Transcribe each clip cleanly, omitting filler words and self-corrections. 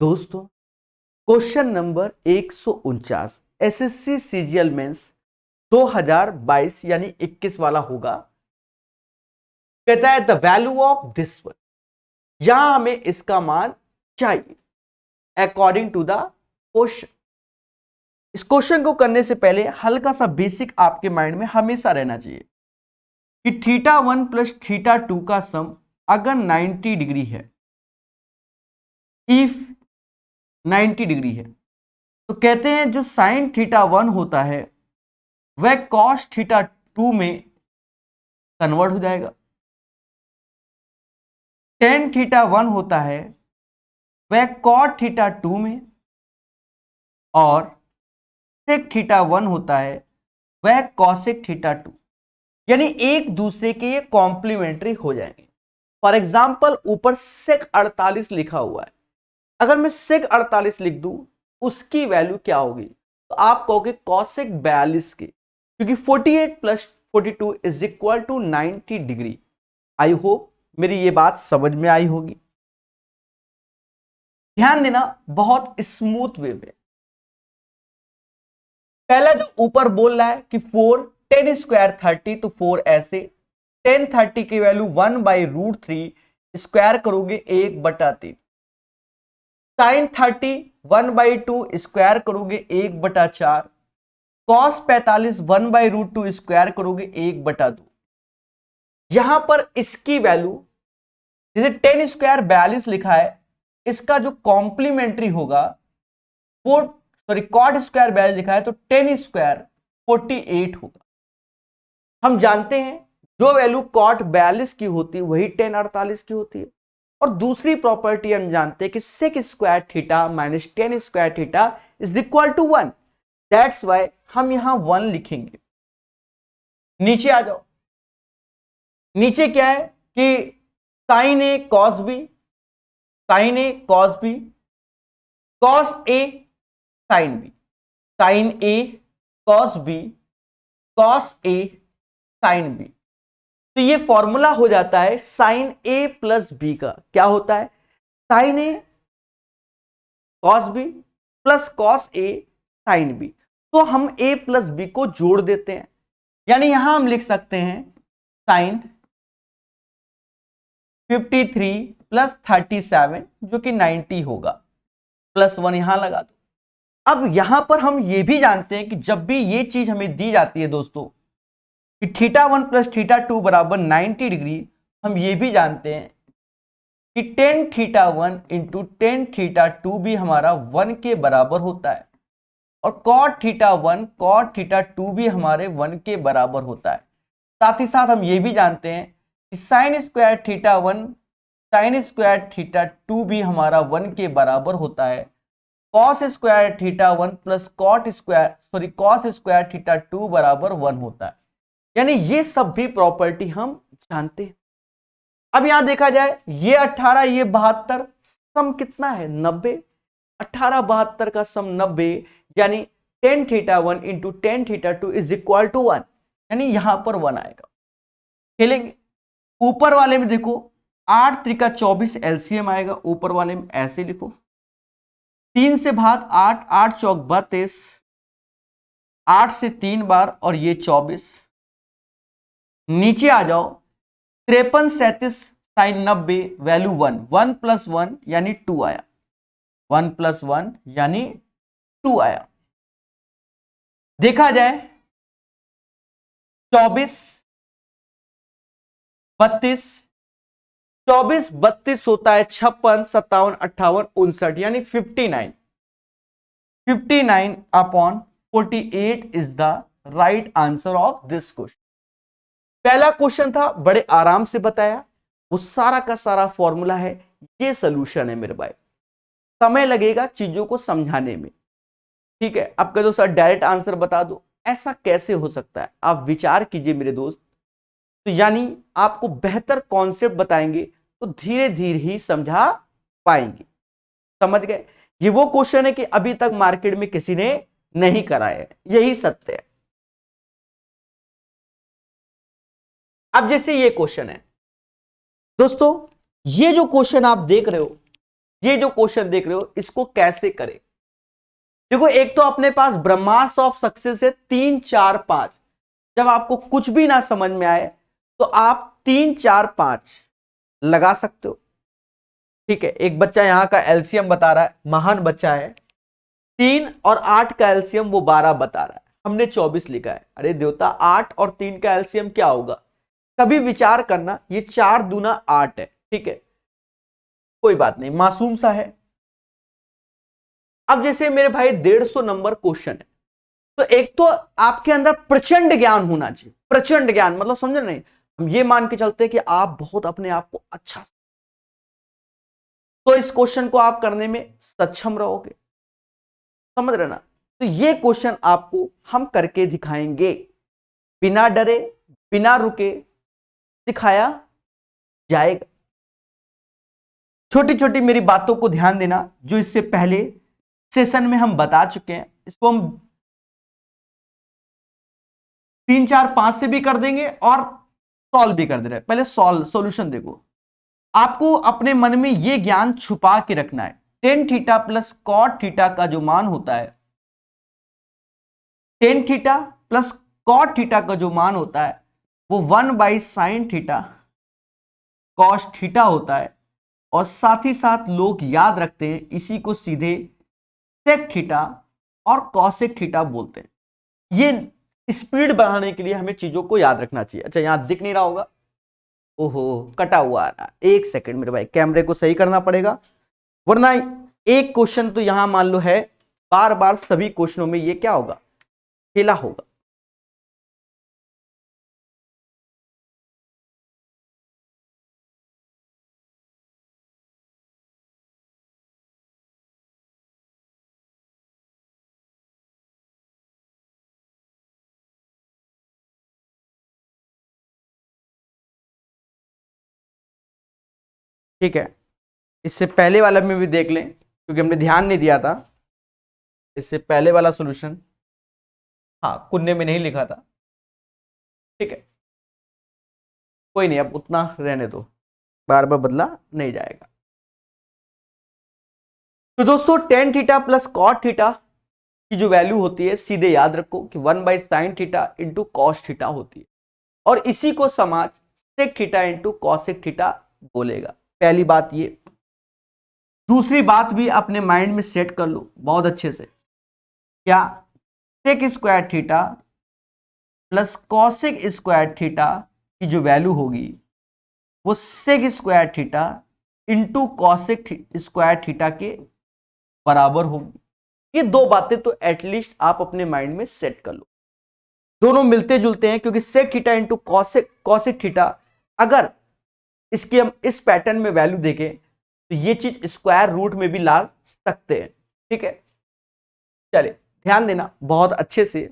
दोस्तों question number 149 SSC CGL mains 2022 यानी 21 वाला होगा। कहता है the value of this one, यहां हमें इसका मान चाहिए अकॉर्डिंग टू द क्वेश्चन। इस क्वेश्चन को करने से पहले हल्का सा बेसिक आपके माइंड में हमेशा रहना चाहिए कि θ1 प्लस θ2 का सम अगर 90 डिग्री है, इफ 90 डिग्री है, तो कहते हैं जो साइन θ1 होता है वह कॉस θ2 में कन्वर्ट हो जाएगा। टेन θ1 होता है वह कॉट θ2 में, और सेक θ1 होता है वह कॉसेक θ2, यानी एक दूसरे के ये कॉम्प्लीमेंट्री हो जाएंगे। फॉर एग्जाम्पल ऊपर सेक 48 लिखा हुआ है, अगर मैं सेक 48 लिख दूं उसकी वैल्यू क्या होगी, तो आप कहोगे कॉसेक 42 की, क्योंकि 48 plus 42 is equal to 90 degree. I hope मेरी ये बात समझ में आई होगी। ध्यान देना बहुत स्मूथ वे में। पहला जो ऊपर बोल रहा है कि 4 10 स्क्वायर 30, तो 4 ऐसे 10 30 की वैल्यू 1/√3 स्क्वायर करोगे 1/3। साइन 30 1/2 स्क्वायर करोगे 1/4। कॉस 45 1/√2 स्क्वायर करोगे 1/2। यहां पर इसकी वैल्यू जैसे 10 स्क्वायर 42 लिखा है, इसका जो कॉम्प्लीमेंट्री होगा वो कॉट स्क्वायर 42 लिखा है तो 10 स्क्वायर 48 होगा। हम जानते हैं जो वैल्यू कॉट 42 की होती है वही 10 48 की होती है। और दूसरी प्रॉपर्टी हम जानते हैं कि sec square theta minus 10 square theta is equal to 1। That's why हम यहां 1 लिखेंगे। नीचे आ जाओ। नीचे क्या है कि sign A cos B, sign A cos B, cos A sine B, sign A cos B, cos A sine B. तो ये फॉर्मूला हो जाता है साइन ए प्लस बी का। क्या होता है? Sign A cos B plus cos A sine B. तो हम ए प्लस बी को जोड़ देते हैं, यानी यहां हम लिख सकते हैं साइन 53 प्लस 37 जो कि 90 होगा, प्लस 1 यहां लगा दो। अब यहां पर हम ये भी जानते हैं कि जब भी ये चीज हमें दी जाती है दोस्तों कि θ1 प्लस θ2 बराबर 90 डिग्री, हम ये भी जानते हैं कि tan θ1 इंटू tan θ2 भी हमारा 1 के बराबर होता है, और cot θ1 cot θ2 भी हमारे 1 के बराबर होता है। साथ ही साथ हम ये भी जानते हैं कि साइन स्क्वायर θ1 साइन स्क्वायर θ2 भी हमारा 1 के बराबर होता है। Cos square θ1 plus cos square θ2 बराबर 1 होता है। यानी ये सब भी प्रॉपर्टी हम जानते हैं। अब यहां देखा जाए ये 18 ये 72, सम कितना है 90। 18 72 का सम 90, यानी tan θ1 into tan θ2 is equal to 1, यानी यहां पर 1 आएगा। खेलेंगे ऊपर वाले में, देखो 8 त्रिका 24 एलसीएम आएगा। ऊपर वाले में ऐसे लिखो 3 से भाग 8, 8 चौक 32, 8 से 3 बार और ये 24। नीचे आ जाओ 53 37 साइन 90 वैल्यू 1, 1 प्लस 1 यानी 2 आया, 1 प्लस 1 यानी 2 आया। देखा जाए 24 32, 24 32 होता है 56 57 58 59, यानी 59, 59 upon 48 is the right answer of this question. पहला क्वेश्चन था, बड़े आराम से बताया, वो सारा का सारा फॉर्मूला है, ये सोल्यूशन है मेरे भाई। समय लगेगा चीजों को समझाने में, ठीक है। अब कह दो सर डायरेक्ट आंसर बता दो, ऐसा कैसे हो सकता है? आप विचार कीजिए मेरे दोस्त। तो यानी आपको बेहतर कॉन्सेप्ट बताएंगे तो धीरे धीरे ही समझा पाएंगे। समझ गए? ये वो क्वेश्चन है कि अभी तक मार्केट में किसी ने नहीं कराया है, यही सत्य है। अब जैसे ये क्वेश्चन है दोस्तों, ये जो क्वेश्चन आप देख रहे हो ये जो क्वेश्चन देख रहे हो इसको कैसे करें। देखो एक तो अपने पास ब्रह्मास्त्र ऑफ सक्सेस है 3 4 5। जब आपको कुछ भी ना समझ में आए तो आप 3 4 5 लगा सकते हो। ठीक है, एक बच्चा यहां का एलसीएम बता रहा है, महान बच्चा है। 3 और 8 का एलसीएम वो 12 बता रहा है, हमने 24 लिखा है। अरे देवता 8 और 3 का एलसीएम क्या होगा? कभी विचार करना, ये 4 दूना 8 है। ठीक है, कोई बात नहीं, मासूम सा है। अब जैसे मेरे भाई 150 नंबर क्वेश्चन है, तो एक तो आपके अंदर प्रचंड ज्ञान होना चाहिए। प्रचंड ज्ञान मतलब समझ नहीं, हम ये मान के चलते हैं कि आप बहुत अपने आप को अच्छा, तो इस क्वेश्चन को आप करने में सक्षम रहोगे। समझ रहे ना? तो ये क्वेश्चन आपको हम करके दिखाएंगे, बिना डरे बिना रुके सिखाया जाएगा। छोटी छोटी मेरी बातों को ध्यान देना, जो इससे पहले सेशन में हम बता चुके हैं। इसको हम 3 4 5 से भी कर देंगे और सॉल्व भी कर दे रहे हैं। पहले सॉल्यूशन देखो, आपको अपने मन में यह ज्ञान छुपा के रखना है। Tan theta plus cot theta का जो मान होता है, tan theta plus cot theta का जो मान होता है वो 1/sin थीटा कॉस थीटा होता है। और साथ ही साथ लोग याद रखते हैं इसी को सीधे सेक थीटा और कॉसेक थीटा बोलते हैं। ये स्पीड बढ़ाने के लिए हमें चीजों को याद रखना चाहिए। अच्छा यहां दिख नहीं रहा होगा, ओहो कटा हुआ आ रहा, एक सेकंड मेरे भाई, कैमरे को सही करना पड़ेगा, वरना एक क्वेश्चन तो यहां मान लो है, बार बार सभी क्वेश्चनों में ये क्या होगा, खेला होगा। ठीक है, इससे पहले वाला में भी देख लें क्योंकि हमने ध्यान नहीं दिया था। इससे पहले वाला सॉल्यूशन, हाँ कुन्ने में नहीं लिखा था। ठीक है, कोई नहीं, अब उतना रहने दो, बार बार बदला नहीं जाएगा। तो दोस्तों tan theta plus cot theta की जो वैल्यू होती है, सीधे याद रखो कि 1/sin theta into cos theta होती है, और इसी को समाज sec theta into cosec theta बोलेगा। पहली बात ये। दूसरी बात भी अपने माइंड में सेट कर लो बहुत अच्छे से, क्या sec square theta plus cosec square theta की जो वैल्यू होगी वो sec square theta into cosec square theta के बराबर होगी। ये दो बातें तो एटलीस्ट आप अपने माइंड में सेट कर लो। दोनों मिलते जुलते हैं क्योंकि sec theta into cosec theta, अगर इसकी हम इस पैटर्न में वैल्यू देखें तो ये चीज स्क्वायर रूट में भी ला सकते हैं। ठीक है, चलिए ध्यान देना बहुत अच्छे से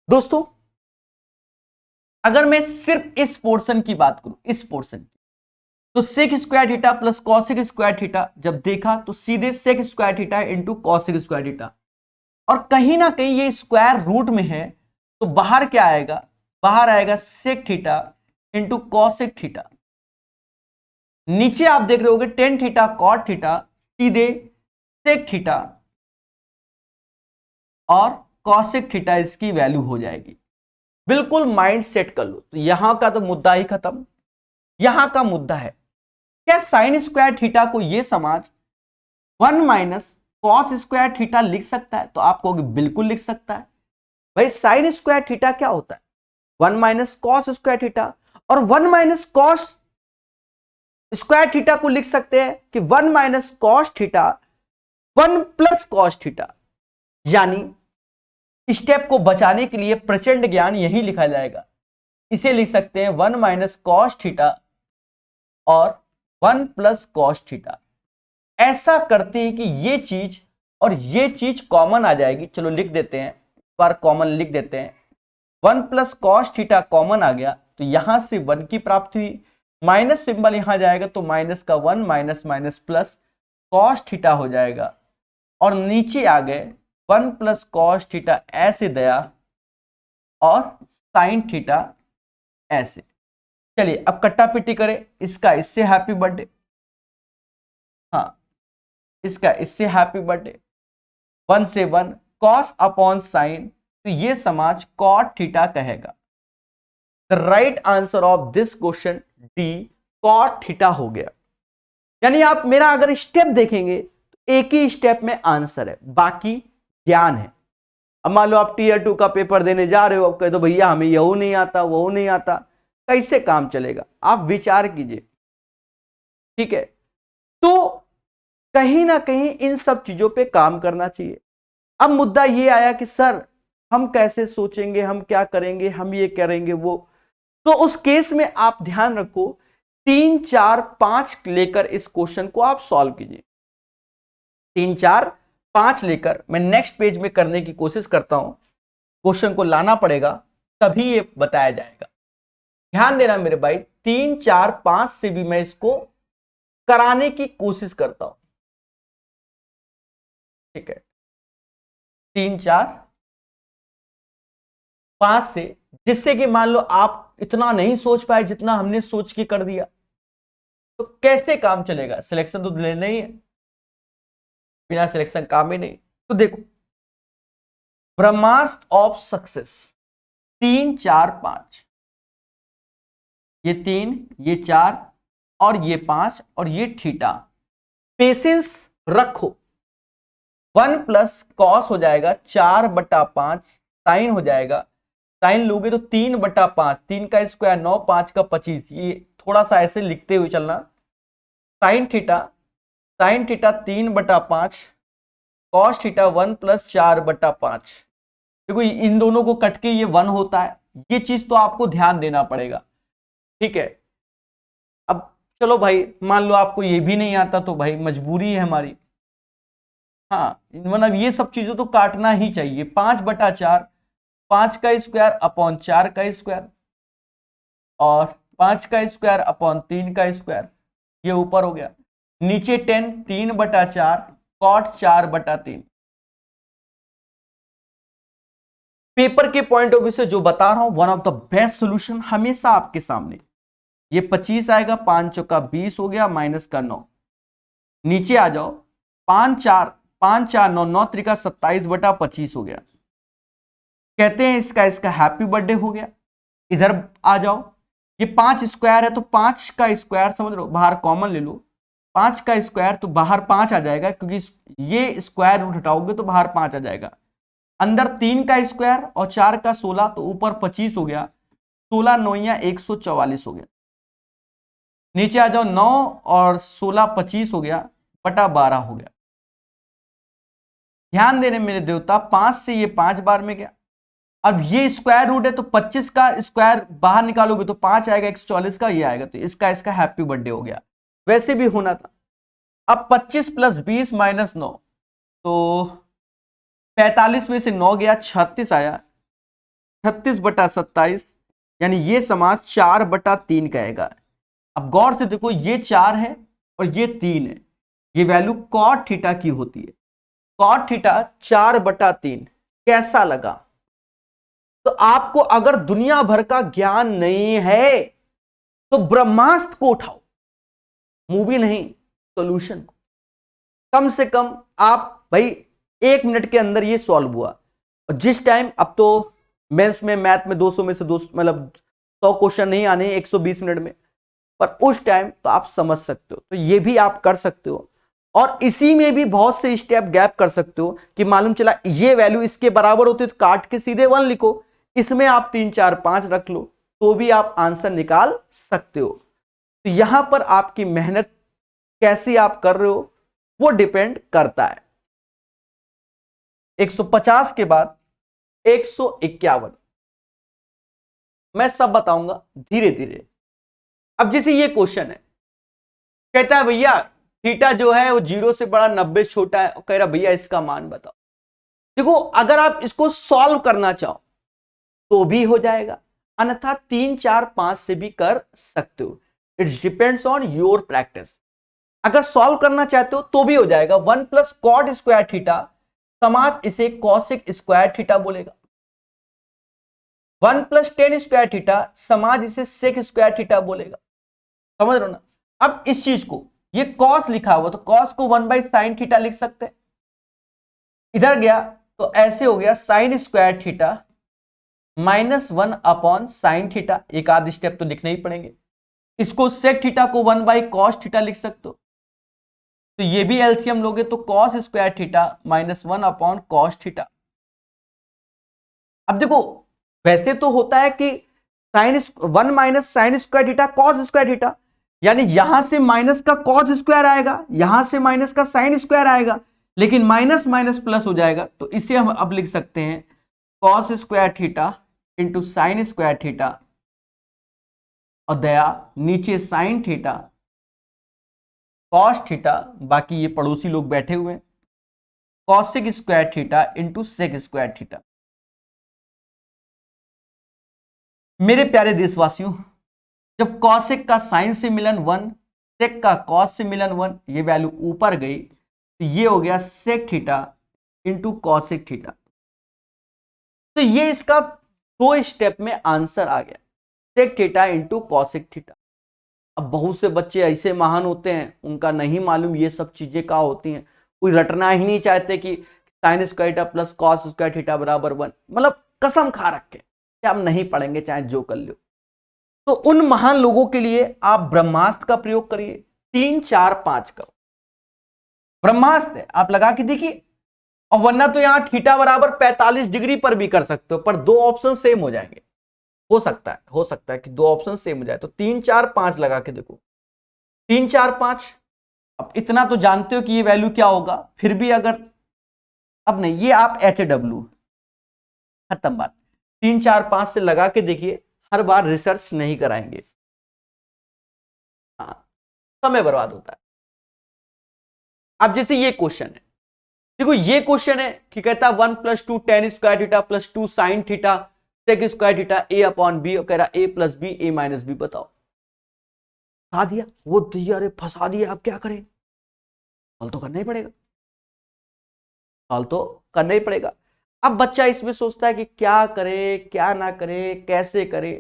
दोस्तों। अगर मैं सिर्फ इस पोर्शन की बात करूं, इस पोर्शन की, तो sec square theta plus cosec square theta जब देखा तो सीधे sec square theta into cosec square theta, और कहीं ना कहीं ये स्क्वायर रूट में है तो बाहर क्या आएगा, बाहर आएगा sec theta into cosec theta. नीचे आप देख रहे होगे टेन थीटा कॉट थीटा, सीधे सेक थीटा और कॉसेक थीटा इसकी वैल्यू हो जाएगी। बिल्कुल माइंड सेट कर लो। तो यहां का तो मुद्दा ही खत्म। यहां का मुद्दा है क्या साइन स्क्वायर थीटा को ये समाज 1 माइनस कॉस स्क्वायर थीटा लिख सकता है? तो आप कहोगे बिल्कुल लिख सकता है। भाई साइन स्क्वायर थीटा क्या होता है? 1 माइनस कॉस स्क्वायर थीटा, और 1 माइनस कॉस स्क्वायर थीटा को लिख सकते हैं कि 1 minus cos theta 1 plus cos theta. यानी स्टेप को बचाने के लिए प्रचंड ज्ञान यही लिखा जाएगा। इसे लिख सकते हैं 1 माइनस कॉस थीटा और 1 प्लस कॉस थीटा। ऐसा करते हैं कि ये चीज और ये चीज कॉमन आ जाएगी। चलो लिख देते हैं, एक बार कॉमन लिख देते हैं। 1 प्लस कॉस थीटा कॉमन आ गया तो यहां से 1 की प्राप्ति हुई, माइनस सिंबल यहां जाएगा तो माइनस का 1 minus minus plus cos theta हो जाएगा, और नीचे आ गए 1 प्लस कॉस थीटा ऐसे दया और साइन थीटा ऐसे। चलिए अब कट्टा पिट्टी करें इसका, इससे हैप्पी बर्थडे। हाँ, इसका इससे हैप्पी बर्थडे, 1 से 1 कॉस अपॉन साइन, तो ये समाज कॉट थीटा कहेगा। The right answer of this question D cot theta हो गया। यानी आप मेरा अगर स्टेप देखेंगे तो एक ही स्टेप में आंसर है, बाकी ज्ञान है। अब मान लो आप टीयर 2 का पेपर देने जा रहे हो, अब कह दो भैया हमें यह नहीं आता वो नहीं आता, कैसे काम चलेगा? आप विचार कीजिए, ठीक है। तो कहीं ना कहीं इन सब चीजों पे काम करना चाहिए। अब मुद्दा ये आया कि सर हम कैसे सोचेंगे, हम क्या करेंगे, हम ये करेंगे वो, तो उस केस में आप ध्यान रखो 3 4 5 लेकर इस क्वेश्चन को आप सॉल्व कीजिए। 3 4 5 लेकर मैं नेक्स्ट पेज में करने की कोशिश करता हूं, क्वेश्चन को लाना पड़ेगा तभी ये बताया जाएगा। ध्यान देना मेरे भाई, 3 4 5 से भी मैं इसको कराने की कोशिश करता हूं, ठीक है। 3 4 5 से, जिससे कि मान लो आप इतना नहीं सोच पाए जितना हमने सोच के कर दिया, तो कैसे काम चलेगा? सिलेक्शन तो लेना ही है, बिना सिलेक्शन काम ही नहीं। तो देखो, ब्रह्मास्त्र ऑफ सक्सेस 3 4 5, ये 3 ये 4 और ये 5 और ये थीटा। पेशेंस रखो, 1 प्लस कॉस हो जाएगा 4/5 साइन हो जाएगा, साइन लोगे तो 3/5, 3 का स्क्वायर 9, 5 का 25, ये थोड़ा सा ऐसे लिखते हुए चलना। Sign theta 3/5 cos theta 1 plus 4/5। देखो इन दोनों को कट के ये 1 होता है, ये चीज तो आपको ध्यान देना पड़ेगा, ठीक है। अब चलो भाई, मान लो आपको ये भी नहीं आता तो भाई मजबूरी है हमारी, हाँ मतलब ये सब चीजों तो काटना ही चाहिए। 5/4, 5 का स्क्वायर अपॉन 4 का स्क्वायर और 5 का स्क्वायर अपॉन 3 का स्क्वायर, ये ऊपर हो गया। नीचे 10, 3/4 कॉट 4/3। पेपर के पॉइंट ऑफ व्यू से जो बता रहा हूं, one of the best solution हमेशा आपके सामने। ये 25 आएगा, 5 चौका 20 हो गया, माइनस का 9। नीचे आ जाओ, 5 4 9, 9 त्रिका 27/25 हो गया। कहते हैं इसका हैप्पी बर्थडे हो गया। इधर आ जाओ, ये 5 स्क्वायर है तो 5 का स्क्वायर समझ लो, बाहर कॉमन ले लो, 5 का स्क्वायर तो बाहर 5 आ जाएगा, क्योंकि ये स्क्वायर रूट हटाओगे तो बाहर 5 आ जाएगा। अंदर 3 का स्क्वायर और 4 का 16 तो ऊपर 25 हो गया, 16 9 144 हो गया। नीचे आ जाओ, 9 और 16 25 हो गया, बटा 12 हो गया। ध्यान देने मेरे देवता, 5 से ये 5 बार में गया। अब ये स्क्वायर रूट है तो 25 का स्क्वायर बाहर निकालोगे तो 5 आएगा, 144 का ये आएगा, तो इसका हैप्पी बर्थडे हो गया। वैसे भी होना था। अब 25 प्लस 20 माइनस 9, तो 45 में से 9 गया, 36 आया, 36/27, यानी ये समाज 4/3 कहेगा। अब गौर से देखो, ये 4 है और ये 3 है, ये वैल्यू कॉट थीटा की होती है। कॉट थीटा 4/3 कैसा लगा? तो आपको अगर दुनिया भर का ज्ञान नहीं है तो ब्रह्मास्त्र को उठाओ, मूवी नहीं, सॉल्यूशन को। कम से कम आप भाई 1 मिनट के अंदर ये सॉल्व हुआ। और जिस टाइम, अब तो मेंस में मैथ में 200 में से 200 मतलब 100 क्वेश्चन नहीं आने 120 मिनट में, पर उस टाइम तो आप समझ सकते हो, तो ये भी आप कर सकते हो। और इसी में भी बहुत से स्टेप गैप कर सकते हो कि मालूम चला ये वैल्यू इसके बराबर होती है तो काट के सीधे 1 लिखो, इसमें आप 3 4 5 रख लो, तो भी आप आंसर निकाल सकते हो। तो यहां पर आपकी मेहनत कैसी आप कर रहे हो वो डिपेंड करता है। 150 के बाद 151 मैं सब बताऊंगा धीरे धीरे। अब जैसे ये क्वेश्चन है, कहता है भैया थीटा जो है वो 0 से बड़ा 90 छोटा है, और कह रहा भैया इसका मान बताओ। देखो अगर आप इसको सॉल्व करना चाहो तो भी हो जाएगा, अन्यथा 3 4 5 से भी कर सकते हो। It's depends on your practice. अगर सॉल्व करना चाहते हो तो भी हो जाएगा। 1 प्लस कॉट स्क्वायर थीटा, समाज इसे कॉसेक स्क्वायर थीटा बोलेगा। 1 प्लस टेन स्क्वायर थीटा, समाज इसे सेक स्क्वायर थीटा बोलेगा। समझ रहे हो ना? अब इस चीज को ये कॉस लिखा हुआ तो कॉस को 1/sin थीटा लिख सकते हैं। इधर गया तो ऐसे हो गया sin square theta -1/sin theta. एक आध स्टेप तो लिखने ही पड़ेंगे। इसको sec थीटा को 1/cos थीटा लिख सकते हो, तो ये भी एलसीएम लोगे तो cos square theta -1/cos theta. अब देखो वैसे तो होता है कि 1 - sin square theta cos square theta, यानी यहां से माइनस का cos स्क्वायर आएगा, यहां से माइनस का sin स्क्वायर आएगा, लेकिन माइनस माइनस प्लस हो जाएगा, तो इसे हम अब लिख सकते हैं cos square theta into sine square theta, और दया नीचे साइन थीटा cos थीटा, बाकी ये पड़ोसी लोग बैठे हुए हैं, cosec square theta into sec square theta. मेरे प्यारे देशवासियों, जब cosec का साइन से मिलन 1, sec का cos से मिलन 1, ये वैल्यू ऊपर गई तो ये हो गया sec theta into cosec theta. तो ये इसका 2 स्टेप में आंसर आ गया, sec theta into cosec theta. अब बहुत से बच्चे ऐसे महान होते हैं उनका नहीं मालूम ये सब चीजें क्या होती हैं, कोई रटना ही नहीं चाहते कि sign square theta plus cos square theta बराबर 1, मतलब कसम खा रखे कि हम नहीं पढ़ेंगे चाहे जो कर लो। तो उन महान लोगों के लिए आप ब्रह्मास्त्र का प्रयोग करिए, 3 4 5 करो ब्रह्मास्त्र आप लगा के देखिए, और वरना तो यहां थीटा बराबर 45 डिग्री पर भी कर सकते हो, पर 2 ऑप्शन सेम हो जाएंगे। हो सकता है कि 2 ऑप्शन सेम हो जाए, तो 3 4 5 लगा के देखो, 3 4 5। अब इतना तो जानते हो कि ये वैल्यू क्या होगा, फिर भी अगर अब नहीं, ये आप HW खत्म बात। 3 4 5 से लगा के देखिए, हर बार रिसर्च नहीं कराएंगे, हाँ समय बर्बाद होता है। अब जैसे ये क्वेश्चन है, देखो ये क्वेश्चन है कि कहता है 1 + 2 tan square theta plus 2 sin theta sec square theta a/b, और कह रहा a + b a - b, बताओ। फंसा दिया, वो दिया, अरे फंसा दिया, अब क्या करें, हल तो करना ही पड़ेगा, हल तो करना ही पड़ेगा। अब बच्चा इसमें सोचता है कि क्या करे क्या ना करे कैसे करे।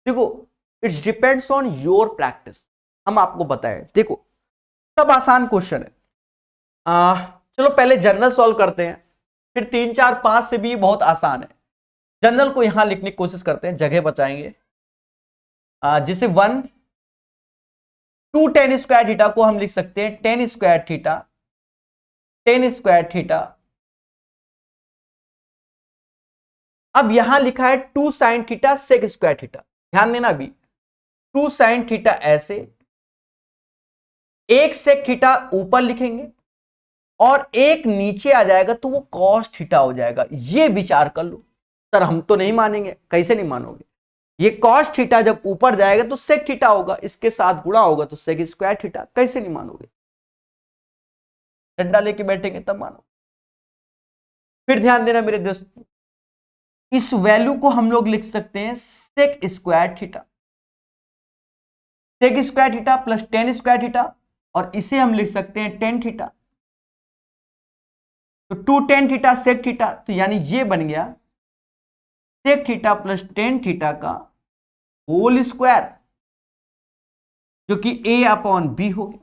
देखो it's depends on your practice, हम आपको बताएं। देखो सब आसान क्वेश्चन है, चलो पहले जनरल सॉल्व करते हैं, फिर 3 4 5 से भी बहुत आसान है। जनरल को यहां लिखने की कोशिश करते हैं, जगह बचाएंगे। जिसे 1 2 tan स्क्वायर थीटा को हम लिख सकते हैं tan स्क्वायर थीटा। अब यहां लिखा है 2 sin theta sec square theta, ध्यान देना भी 2 sin थीटा ऐसे, एक sec थीटा ऊपर लिखेंगे और एक नीचे आ जाएगा तो वो cos थीटा हो जाएगा। ये विचार कर लो। सर हम तो नहीं मानेंगे, कैसे नहीं मानोगे, ये cos थीटा जब ऊपर जाएगा तो sec थीटा होगा, इसके साथ गुणा होगा तो sec स्क्वायर थीटा, कैसे नहीं मानोगे, डंडा लेके बैठेंगे तब मानो। फिर ध्यान देना मेरे दोस्तों, इस वैल्यू को हम लोग लिख सकते हैं sec square theta, sec square theta plus tan square theta, और इसे हम लिख सकते हैं tan थीटा। तो 2 tan थीटा sec थीटा, तो यानी ये बन गया sec theta plus tan theta का होल स्क्वायर, जो कि a/b हो गया,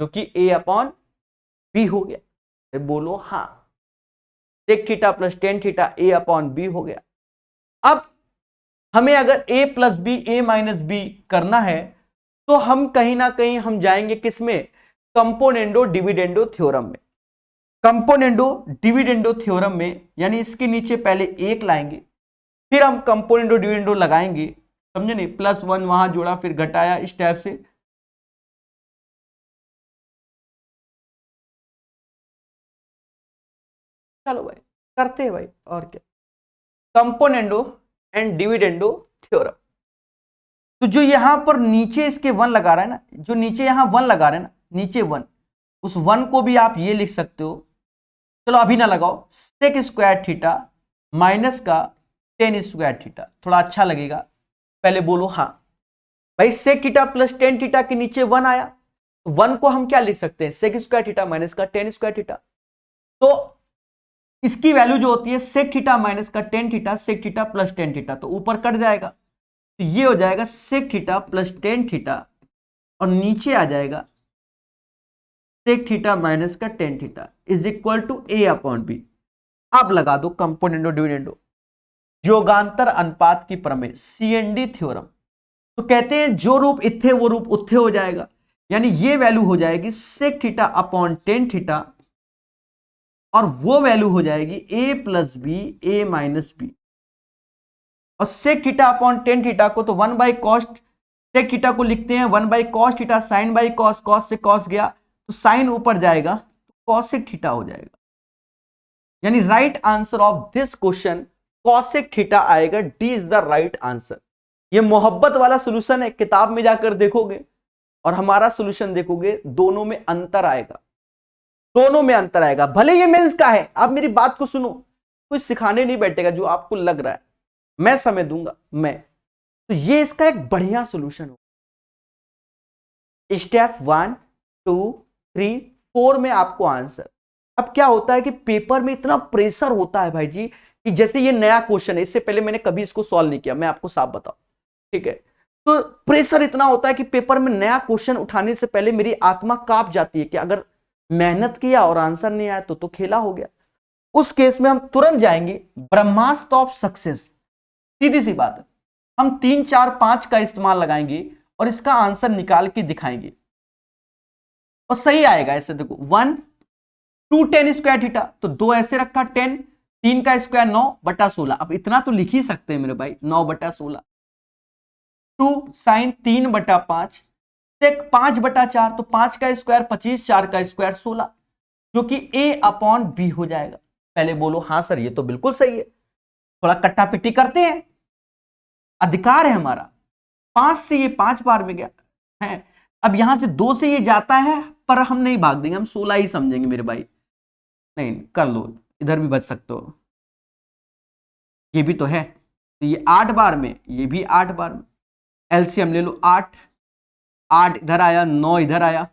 जो कि a/b हो गया। बोलो हाँ, sec theta plus tan theta a/b हो गया। अब हमें अगर a + b a - b करना है तो हम कहीं ना कहीं हम जाएंगे किसमें, कंपोनेंडो डिविडेंडो थ्योरम में। कंपोनेंडो डिविडेंडो थ्योरम में यानी इसके नीचे पहले 1 लाएंगे, फिर हम कंपोनेंडो डिविडेंडो लगाएंगे, समझे नहीं, +1 वहां जोड़ा फिर घटाया, इस टाइप से। चलो भाई करते हैं भाई, और क्या, कंपोनेंडो एंड डिविडेंडो थ्योरम। तो जो यहां पर नीचे इसके 1 लगा रहा है ना, जो नीचे यहां 1 लगा रहे हैं ना, नीचे 1, उस 1 को भी आप ये लिख सकते हो, चलो अभी ना लगाओ, sec स्क्वायर थीटा माइनस का tan स्क्वायर थीटा, थोड़ा अच्छा लगेगा, पहले बोलो हाँ। भाई sec theta plus tan theta के नीचे 1 आया, 1 को हम क्या लिख सकते हैं, sec स्क्वायर थीटा माइनस का tan स्क्वायर थीटा। तो इसकी वैल्यू जो होती है sec थीटा माइनस का tan theta, sec theta plus tan theta, तो ऊपर कट जाएगा, तो ये हो जाएगा sec theta plus tan theta, और नीचे आ जाएगा सेक थीटा माइनस का tan theta is equal to A upon B. आप लगा दो कंपोनेंडो डिविडेंडो, योगांतर अनुपात की प्रमेय, सीएनडी थ्योरम। तो कहते हैं जो रूप इत्थे वो रूप उत्थे हो जाएगा, यानी ये वैल्यू हो जाएगी sec theta upon tan theta, और वो वैल्यू हो जाएगी A plus B A minus B. और sec theta upon tan theta को तो one by cos, sec theta को लिखते हैं one by cos theta sine by cos, cos से कॉस गया तो साइन ऊपर जाएगा तो कॉसेक थीटा हो जाएगा। यानी right answer of this question cosec theta आएगा। D is the right answer. ये मोहब्बत वाला सॉल्यूशन है, किताब में जाकर देखोगे और हमारा सॉल्यूशन देखोगे, दोनों में अंतर आएगा, दोनों में अंतर आएगा। भले ये मेंस का है, आप मेरी बात को सुनो, कोई सिखाने नहीं बैठेगा जो आपको लग रहा है, मैं समय दूंगा मैं। तो ये इसका एक बढ़िया सॉल्यूशन हो। स्टेप 1 2 3 4 में आपको आंसर। अब क्या होता है कि पेपर में इतना प्रेशर होता है भाई जी, कि जैसे ये नया क्वेश्चन है, इससे पहले मैंने कभी इसको सॉल्व नहीं किया, मैं आपको साफ बताऊं, ठीक है। तो प्रेशर इतना होता है कि पेपर में नया क्वेश्चन उठाने से पहले मेरी आत्मा कांप जाती है कि अगर मेहनत किया और आंसर नहीं आया तो खेला हो गया। उस केस में हम तुरंत जाएंगे ब्रह्मास्त्र ऑफ सक्सेस। सीधी सी बात है, हम 3 4 5 का इस्तेमाल लगाएंगे और इसका आंसर निकाल के दिखाएंगे और सही आएगा। ऐसे देखो 1 2 10 स्क्वायर थीटा, तो 2 ऐसे रखा 10, 3 का स्क्वायर 9/16। अब इतना तो लिख ही सकते हैं मेरे भाई, 9/16। 2 साइन 3/5, सेक 5/4, तो 5 का स्क्वायर 25, 4 का स्क्वायर 16, जो कि ए अपॉन बी हो जाएगा। पहले बोलो हाँ सर ये तो बिल्कुल सही है, थोड़ा कट्टा पिट्टी करते हैं, अधिकार है हमारा। 5 से ये 5 बार में गया है, अब यहां से 2 से ये जाता है, पर हम नहीं भाग देंगे, हम 16 ही समझेंगे मेरे भाई। नहीं कर लो, इधर भी बच सकते हो, ये भी तो है। तो ये 8 बार में, ये भी 8 बार में, एलसीएम ले लो 8 8 इधर आया, 9 इधर आया,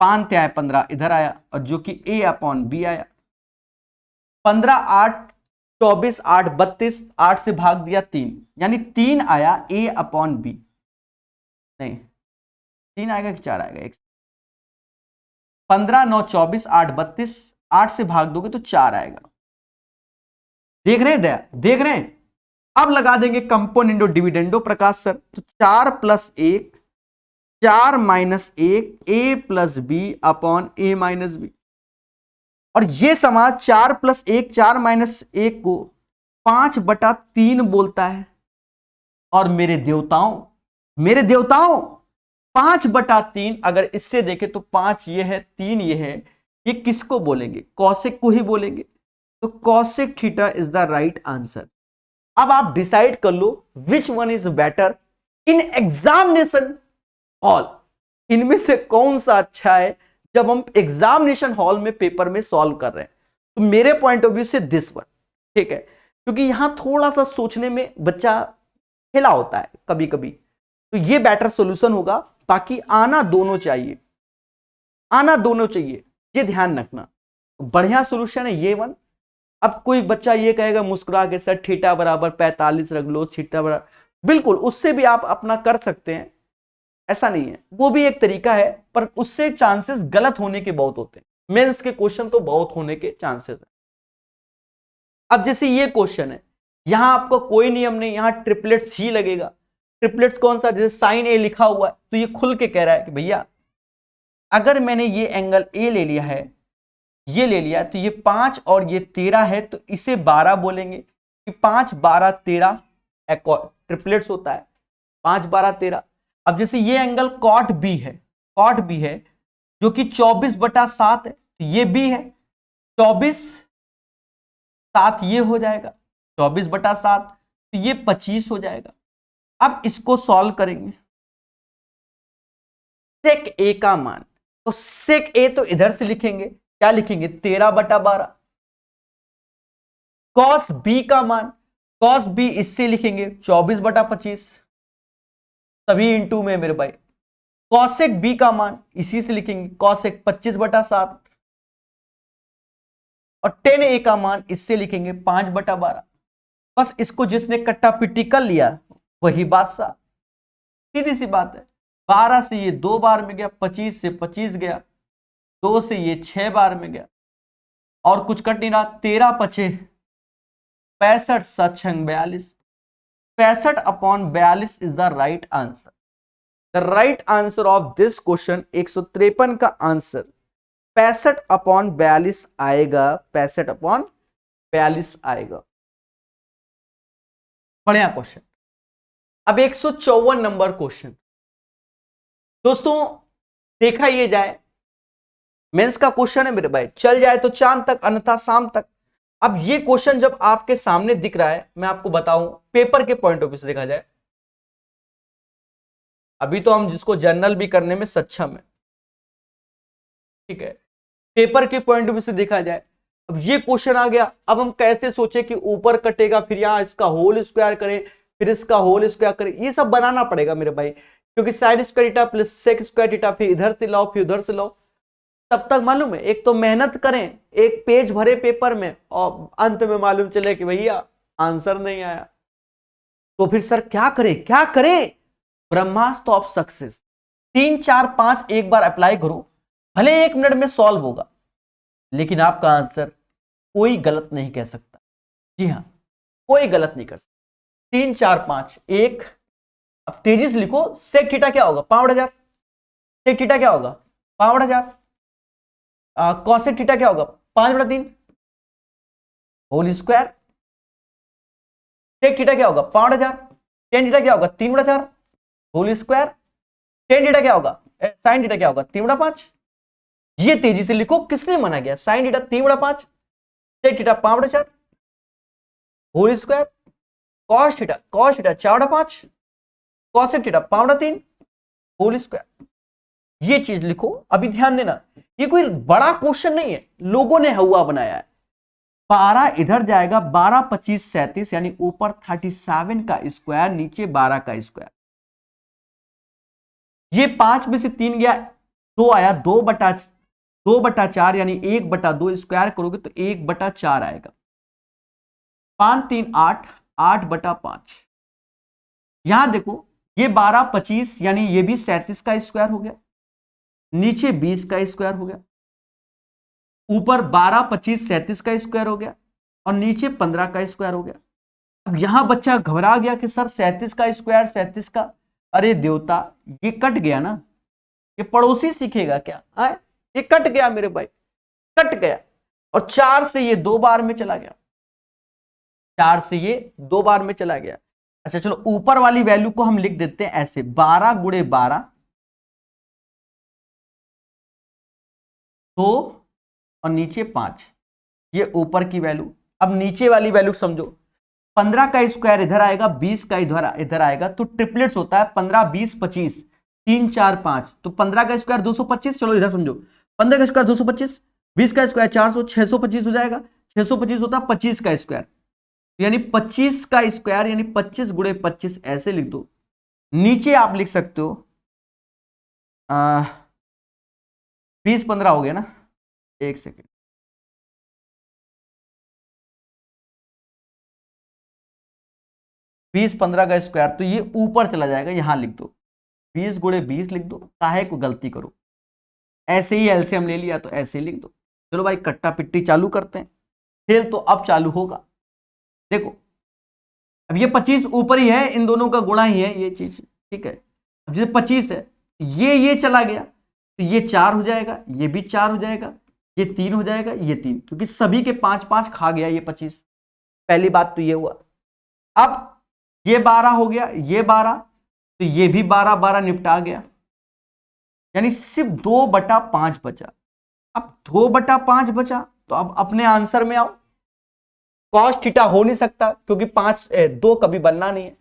5 आया 15 इधर आया, और जो कि ए अपॉन बी आया। 15 8 24 8 32, 8 से भाग दिया 3, यानी 3 आया ए अपॉन बी। नहीं 3 आएगा कि 4 आएगा, 15 9 24 8 32, 8 से भाग दोगे तो 4 आएगा। देख रहे हैं दया, देख रहे हैं। अब लगा देंगे कंपोनेंडो डिविडेंडो प्रकाश सर, तो 4 + 1 4 - 1 ए प्लस बी अपॉन ए माइनस बी। और ये समाज 4 + 1 4 - 1 को 5/3 बोलता है। और मेरे देवताओं 5/3 अगर इससे देखें तो 5 ये है 3 ये है, ये किसको बोलेंगे? कॉसेक को ही बोलेंगे। तो cosec theta is the right answer. अब आप डिसाइड कर लो which one is better in examination hall, इनमें से कौन सा अच्छा है जब हम एग्जामिनेशन हॉल में पेपर में सॉल्व कर रहे हैं। तो मेरे पॉइंट ऑफ व्यू से दिस वन, ठीक है, क्योंकि यहां थोड़ा सा सोचने में बच्चा हिला होता है कभी कभी, तो ये बेटर सॉल्यूशन होगा। बाकी आना दोनों चाहिए, आना दोनों चाहिए, ये ध्यान रखना। बढ़िया सॉल्यूशन है ये वन। अब कोई बच्चा ये कहेगा मुस्कुरा के सर थीटा बराबर 45 रख लो, थीटा बराबर, बिल्कुल उससे भी आप अपना कर सकते हैं, ऐसा नहीं है, वो भी एक तरीका है, पर उससे चांसेस गलत होने के बहुत होते हैं। मेंस के क्वेश्चन तो बहुत होने के चांसेस है। अब जैसे ये क्वेश्चन है, यहां आपको कोई नियम नहीं, यहां ट्रिपलेट्स ही लगेगा। ट्रिपलेट्स कौन सा? जैसे साइन ए लिखा हुआ है तो ये खुल के कह रहा है कि भैया अगर मैंने ये एंगल ए ले लिया है, ये ले लिया, तो ये 5 और ये 13 है, तो इसे 12 बोलेंगे कि 5 12 13 ट्रिपलेट्स होता है 5 12 13। अब जैसे ये एंगल कॉट बी है, कॉट बी है जो कि 24/7 है, तो ये बी है 24 7, ये हो जाएगा 24/7, तो ये 25 हो जाएगा। अब इसको सॉल्व करेंगे, सेक ए का मान, तो सेक ए तो इधर से लिखेंगे, क्या लिखेंगे 13/12। कॉस बी का मान, कॉस बी इससे लिखेंगे 24/25, सभी इंटू में मेरे भाई। कॉसेक बी का मान इसी से लिखेंगे, कॉसेक 25/7, और टेन ए का मान इससे लिखेंगे 5/12। बस इसको जिसने कट्टा पिट्टी कर लिया वही बादशाह, सीधी सी बात है। 12 से ये 2 बार में गया, 25 से 25 गया, 2 से ये 6 बार में गया और कुछ कट नहीं रहा। 13 पचे 65, 7 छंग 42, 65 upon 42 is the right answer. The right answer of this question 153 का आंसर 65 अपॉन 42 आएगा। 65 अपॉन 42 आएगा। बढ़िया क्वेश्चन। अब 154 नंबर क्वेश्चन। दोस्तों देखा ये जाए, मेंस का क्वेश्चन है मेरे भाई, चल जाए तो चांद तक अन्यथा शाम तक। अब ये क्वेश्चन जब आपके सामने दिख रहा है, मैं आपको बताऊं पेपर के पॉइंट ऑफ व्यू से देखा जाए, अभी तो हम जिसको जर्नल भी करने में सक्षम है, ठीक है, पेपर के पॉइंट ऑफ व्यू से देखा जाए, अब ये क्वेश्चन आ गया, अब हम कैसे सोचे कि ऊपर कटेगा, फिर यहां इसका होल स्क्वायर करें, फिर इसका होल स्क्वायर करें, ये सब बनाना पड़ेगा मेरे भाई, क्योंकि sine square theta plus sec square theta, फिर इधर से लाओ फिर उधर से लाओ, तब तक मालूम है एक तो मेहनत करें, एक पेज भरे पेपर में, और अंत में मालूम चले कि भैया आंसर नहीं आया, तो फिर सर क्या करें क्या करें? ब्रह्मास्त्र ऑफ सक्सेस 3 4 5 एक बार अप्लाई करो, भले 1 मिनट में सॉल्व होगा, लेकिन आपका आंसर कोई गलत नहीं कह सकता। जी हाँ, कोई गलत नहीं कर सकता। 3 4 5 1, अब तेजी से लिखो। सेक थीटा क्या होगा? 5/1000। सेक थीटा क्या होगा? 5/1000। कॉसेक थीटा क्या होगा? 5/3 होल स्क्वायर। सेक थीटा क्या होगा? 5/1000। टेन थीटा क्या होगा? 3/4 होल स्क्वायर। टेन थीटा क्या होगा? साइन थीटा क्या होगा? 3/5। ये तेजी से लिखो, किसने मना किया? Sine theta 3/5, sec theta 5/4 whole square, cos theta 4/5, cosec theta 5/3 whole square. ये चीज लिखो। अभी ध्यान देना, ये कोई बड़ा क्वेश्चन नहीं है, लोगों ने हुआ बनाया है। 12 इधर जाएगा, 12 25 37, यानी ऊपर 37 का स्क्वायर, नीचे 12 का स्क्वायर। ये 5 में से 3 गया, 2 आया, 2/4 यानी 1/2 स्क्वायर करोगे तो 1/4 आएगा। 5 3 8, 8/5। यहां देखो, ये 12 25 यानी ये भी 37 का स्क्वायर हो गया, नीचे 20 का स्क्वायर हो गया, ऊपर 12 25 37 का स्क्वायर हो गया, और नीचे 15 का स्क्वायर हो गया। अब यहां बच्चा घबरा गया कि सर 37 का स्क्वायर 37 का, अरे देवता ये कट गया ना, ये पड़ोसी सीखेगा क्या? आए, ये कट गया मेरे भाई, कट गया। और 4 से ये 2 बार में चला गया, 4 से ये 2 बार में चला गया। अच्छा चलो, ऊपर वाली वैल्यू को हम लिख देते हैं ऐसे, 12 गुणे 12 2 और नीचे 5, ये ऊपर की वैल्यू। अब नीचे वाली वैल्यू समझो, 15 का स्क्वायर इधर आएगा, 20 का इधर आएगा, तो ट्रिपलेट्स होता है 15 20 25, 3 4 5, तो 15 का स्क्वायर 225। चलो इधर समझो, 15 का स्क्वायर 225, 20 का स्क्वायर 400, 625 हो जाएगा। 625 होता है 25 का स्क्वायर, यानी 25 का स्क्वायर यानी 25 गुणे 25, ऐसे लिख दो। नीचे आप लिख सकते हो 20 15 हो गया ना, एक सेकेंड, 20 15 का स्क्वायर, तो ये ऊपर चला जाएगा, यहां लिख दो 20 गुणे 20 लिख दो, काहे को गलती करो, ऐसे ही एलसीएम ले लिया तो ऐसे ही लिख दो। चलो भाई कट्टा पिट्टी चालू करते हैं, खेल तो अब चालू होगा। देखो अब ये 25 ऊपर ही है, इन दोनों का गुणा ही है ये चीज, ठीक है। अब जैसे 25 है, ये चला गया तो ये 4 हो जाएगा, ये भी 4 हो जाएगा, ये 3 हो जाएगा, ये 3, क्योंकि सभी के 5 5 खा गया ये 25। पहली बात तो ये हुआ। अब ये 12 हो गया, ये 12, तो ये भी 12 12 निपटा गया, यानी सिर्फ 2/5 बचा। अब 2/5 बचा, तो अब अपने आंसर में आओ। कॉस थीटा हो नहीं सकता, क्योंकि 2 कभी बनना नहीं है।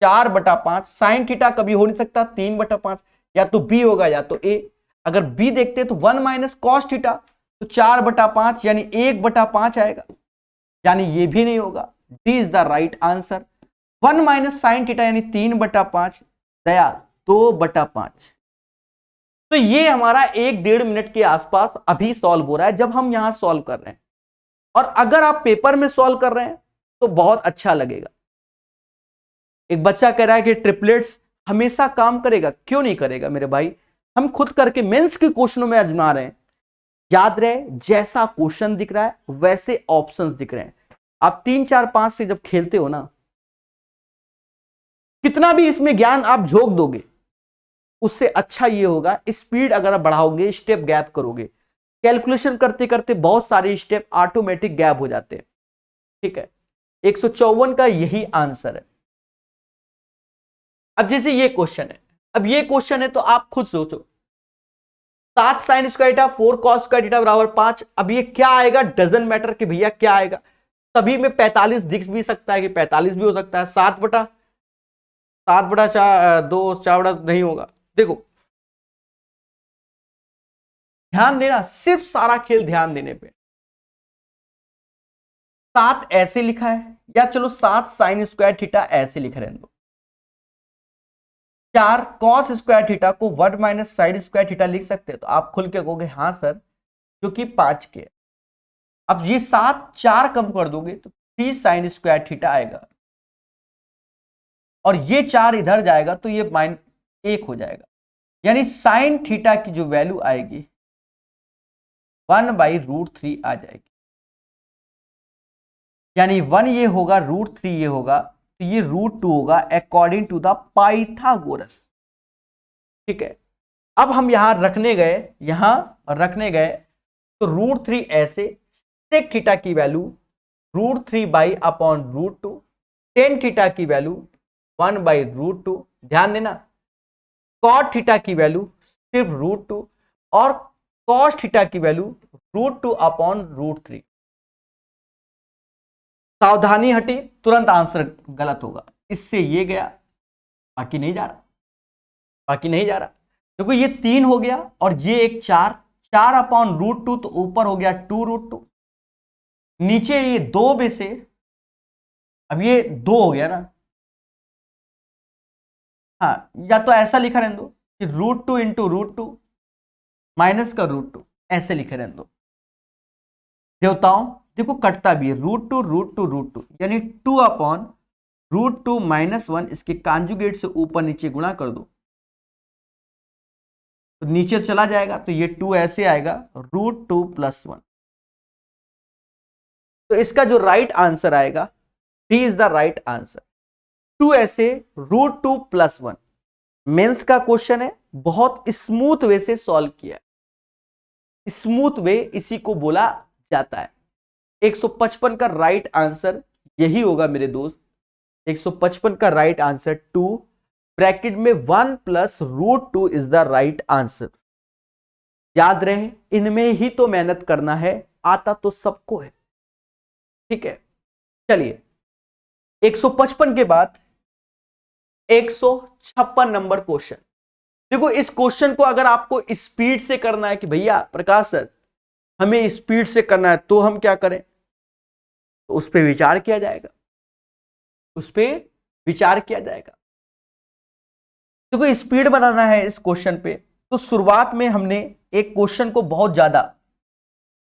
4/5 साइन थीटा कभी हो नहीं सकता, 3/5, या तो बी होगा या तो ए। अगर बी देखते तो 1 माइनस कॉस थीटा, तो 4/5 यानी 1/5 आएगा, यानी ये भी नहीं होगा। D is the right answer. 1 minus sine theta यानी 3/5, दया 2/5। तो ये हमारा 1-1.5 मिनट के आसपास अभी सॉल्व हो रहा है, जब हम यहां सॉल्व कर रहे हैं। और अगर आप पेपर में सॉल्व कर रहे हैं तो बहुत अच्छा लगेगा। एक बच्चा कह रहा है कि ट्रिपलेट्स हमेशा काम करेगा, क्यों नहीं करेगा मेरे भाई? हम खुद करके मेंस के क्वेश्चनों में आजमा रहे हैं, याद रहे, जैसा क्वेश्चन दिख रहा है वैसे ऑप्शंस दिख रहे हैं। आप 3 4 5 से जब खेलते हो ना, कितना भी इसमें ज्ञान आप झोंक दोगे, उससे अच्छा ये होगा स्पीड अगर आप बढ़ाओगे, स्टेप गैप करोगे, कैलकुलेशन करते करते बहुत सारे स्टेप ऑटोमेटिक गैप हो जाते हैं। ठीक है, 154 का यही आंसर है। अब जैसे ये क्वेश्चन है, अब ये क्वेश्चन है तो आप खुद सोचो, 7 sign square theta 4 cos square theta बराबर 5। अब ये क्या आएगा, डजंट मैटर कि भैया क्या आएगा, सभी में 45 दिख भी सकता है कि 45 भी हो सकता है, 7/2 नहीं होगा। देखो ध्यान देना, सिर्फ सारा खेल ध्यान देने पे। 7 ऐसे लिखा है, या चलो 7 साइन स्क्वायर थीटा ऐसे लिख रहे हैं, 4 कॉस स्क्वायर थीटा को 1 माइनस साइन स्क्वायर थीटा लिख सकते हैं। तो आप खुल के कहोगे हाँ सर, जो कि 5 के है। अब ये 7 4 कम कर दोगे तो 3 साइन स्क्वायर थीटा आएगा, और ये 4 इधर जाएगा तो ये -1 हो जाएगा, यानी साइन थीटा की जो वैल्यू आएगी 1/√3 आ जाएगी। यानी 1 ये होगा, √3 ये होगा, तो ये √2 होगा अकॉर्डिंग टू द पाइथागोरस। ठीक है, अब हम यहां रखने गए तो √3 ऐसे, सेक थीटा की वैल्यू √3/√2, टेन थीटा की वैल्यू 1/√2। ध्यान देना, कॉट थीटा की वैल्यू सिर्फ √2 और कॉस थीटा की वैल्यू √2/√3। सावधानी हटी, तुरंत आंसर गलत होगा, इससे ये गया, बाकी नहीं जा रहा। देखो ये 3 हो गया और ये एक 4/√2, तो ऊपर हो गया 2√2, नीचे ये 2 में से, अब ये 2 हो गया ना, हाँ, या तो ऐसा लिखा रहने दो कि √2 इंटू √2 माइनस का √2, ऐसे लिखे रहने दो। देवताओं देखो कटता भी है, √2 यानी 2/√2 -1, इसके कॉन्जुगेट से ऊपर नीचे गुणा कर दो तो नीचे चला जाएगा, तो ये 2 ऐसे आएगा, √2 + 1। तो इसका जो राइट आंसर आएगा, D is the right answer. 2 ऐसे, √2 + 1। मेंस का क्वेश्चन है, बहुत स्मूथ वे से सॉल्व किया है। स्मूथ वे इसी को बोला जाता है। 155 का राइट आंसर यही होगा मेरे दोस्त। 155 का राइट आंसर 2 ब्रैकेट में 1 + √2 इज द राइट आंसर। याद रहे, इनमें ही तो मेहनत करना है, आता तो सबको है। ठीक है, चलिए 155 के बाद 156 नंबर क्वेश्चन। देखो इस क्वेश्चन को अगर आपको स्पीड से करना है कि भैया प्रकाश सर हमें स्पीड से करना है, तो हम क्या करें, तो उस पर विचार किया जाएगा। देखो स्पीड बनाना है इस क्वेश्चन पे, तो शुरुआत में हमने एक क्वेश्चन को बहुत ज्यादा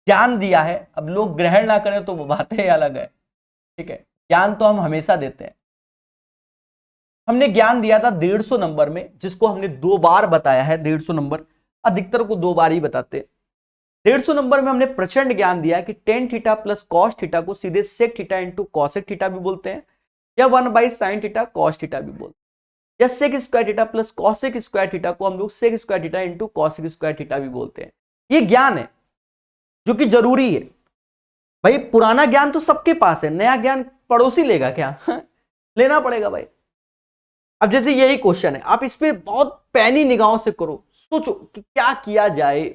ज्ञान दिया है। अब लोग ग्रहण ना करें तो वो बातें अलग है। ठीक है, ज्ञान तो हम हमेशा देते हैं। हमने ज्ञान दिया था 150 नंबर में, जिसको हमने 2 बार बताया है। 150 नंबर अधिकतर को 2 बार ही बताते हैं। 150 नंबर में हमने प्रचंड ज्ञान दिया कि tan theta plus cos theta को सीधे sec theta into cosec theta भी बोलते हैं, या 1/sin थीटा कॉस थीटा भी बोलते हैं, या sec square theta plus cosec square theta को हम लोग sec square theta into cosec square theta भी बोलते हैं। ये ज्ञान है जो कि जरूरी है। भाई पुराना ज्ञान तो सबके पास है, नया ज्ञान पड़ोसी लेगा क्या? लेना पड़ेगा भाई। अब जैसे यही क्वेश्चन है, आप इस पे बहुत पैनी निगाहों से करो, सोचो कि क्या किया जाए,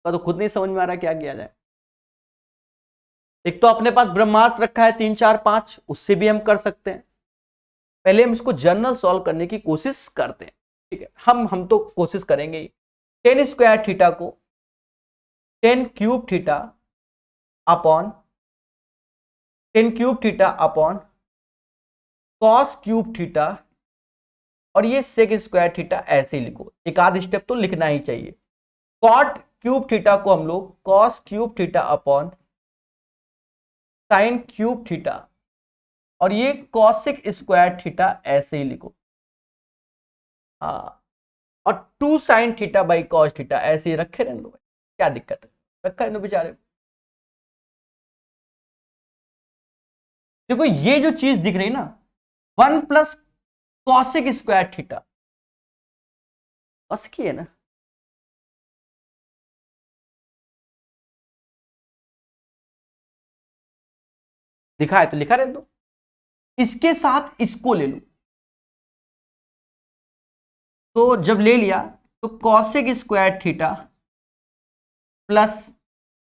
तो खुद नहीं समझ में आ रहा क्या किया जाए। एक तो अपने पास ब्रह्मास्त्र रखा है 3 4 5, उससे भी हम कर सकते हैं। पहले हम इसको जनरल सॉल्व करने की कोशिश करते हैं। ठीक है, हम तो कोशिश करेंगे ही। टेन स्क्वायर थीटा को ten cube theta upon cos cube theta, और ये सेक स्क्वायर थीटा ऐसे ही लिखो। एक आध स्टेप तो लिखना ही चाहिए। कॉट क्यूब थीटा को हम लोग cos cube theta upon sine cube theta, और ये कॉसेक स्क्वायर थीटा ऐसे ही लिखो। हाँ, और 2 sin theta by cos theta ऐसे ही रखे रहने दो। क्या दिक्कत है, रखा है बेचारे। देखो ये जो चीज दिख रही ना 1 प्लस कॉसेक स्क्वायर थीटा, बस की है ना, लिखा है तो लिखा रहने दो, इसके साथ इसको ले लो, तो जब ले लिया तो cosec square theta plus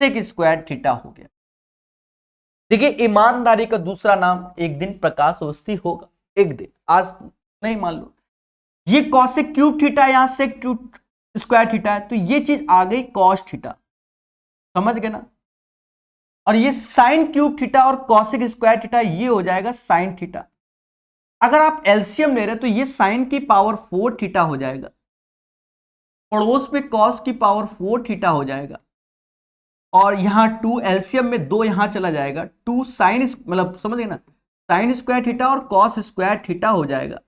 sec square theta हो गया। देखिए ईमानदारी का दूसरा नाम एक दिन प्रकाश अवस्थी होगा, एक दिन, आज नहीं मान लो। ये कॉसेक क्यूब थीटा यहां सेक क्यूब स्क्वायर थीटा है, तो ये चीज आ गई कॉस थीटा, समझ गए ना। और ये साइन क्यूब थीटा और कॉसेक स्क्वायर थीटा ये हो जाएगा साइन थीटा। अगर आप एलसीएम ले रहे हैं तो ये साइन की पावर 4 थीटा हो जाएगा, पड़ोस में कॉस की पावर 4 थीटा हो जाएगा, और यहां 2 एलसीएम में 2 यहां चला जाएगा, 2 साइन मतलब समझ गए ना, साइन स्क्वायर थीटा और कॉस स्क्वायर थीटा हो जाएगा।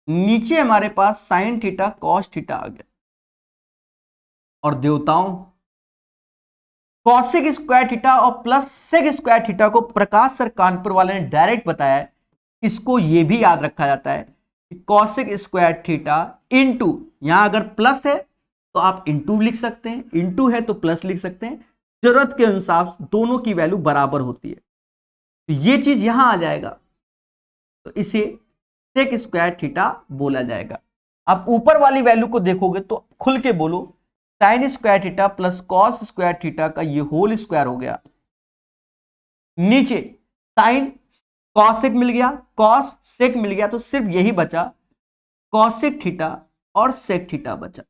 नीचे हमारे पास साइन थीटा कॉस थीटा आ गया। और देवताओं कॉसेक स्क्वायर थीटा और प्लस सेक स्क्वायर थीटा को प्रकाश सर कानपुर वाले ने डायरेक्ट बताया है, इसको ये भी याद रखा जाता है कि कॉसेक स्क्वायर थीटा इनटू, यहां अगर प्लस है तो आप इनटू लिख सकते हैं, इनटू है तो प्लस लिख सकते हैं, जरूरत के अनुसार दोनों की वैल्यू बराबर होती है, तो ये चीज यहां आ जाएगा, तो इसे सेक स्क्वायर थीटा बोला जाएगा। आप ऊपर वाली वैल्यू को देखोगे तो खुल के बोलो, sign square theta plus cos square theta का ये होल स्क्वायर हो गया, नीचे साइन कॉसेक मिल गया, कॉस सेक मिल गया, तो सिर्फ यही बचा कॉसेक थीटा और सेक थीटा बचा।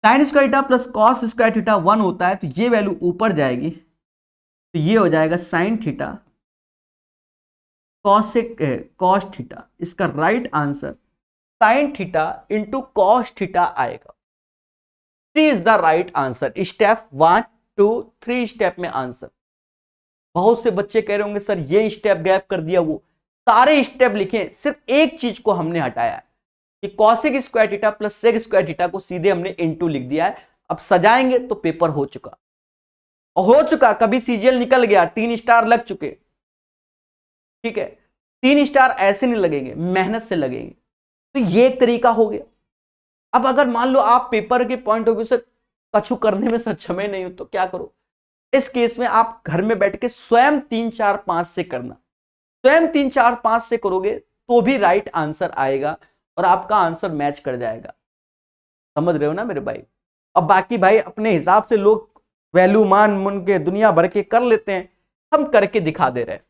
Sign square theta plus cos square theta 1 होता है, तो ये वैल्यू ऊपर जाएगी, तो ये हो जाएगा sine theta cosec cos theta. इसका right answer sine theta into cos theta आएगा। Is the right answer. Step 1 2 3 step में आंसर। बहुत से बच्चे कह रहे होंगे सर ये स्टेप गैप कर दिया, वो सारे स्टेप लिखे, सिर्फ एक चीज को हमने हटाया है कि cosec square theta plus sec square theta को सीधे हमने इनटू लिख दिया है। अब सजाएंगे तो पेपर हो चुका, और हो चुका, कभी सीजीएल निकल गया, 3 स्टार लग चुके, ठीक है। 3 स्टार ऐसे नहीं लगेंगे, मेहनत से लगेंगे, तो ये एक तरीका हो गया। अब अगर मान लो आप पेपर के पॉइंट ऑफ व्यू से कछु करने में सक्षम नहीं हो तो क्या करो, इस केस में आप घर में बैठ के स्वयं 3 4 5 से करना, स्वयं 3 4 5 से करोगे तो भी राइट आंसर आएगा और आपका आंसर मैच कर जाएगा। समझ रहे हो ना मेरे भाई। अब बाकी भाई अपने हिसाब से लोग वैल्यू मान मन के दुनिया भर के कर लेते हैं, हम करके दिखा दे रहे हैं।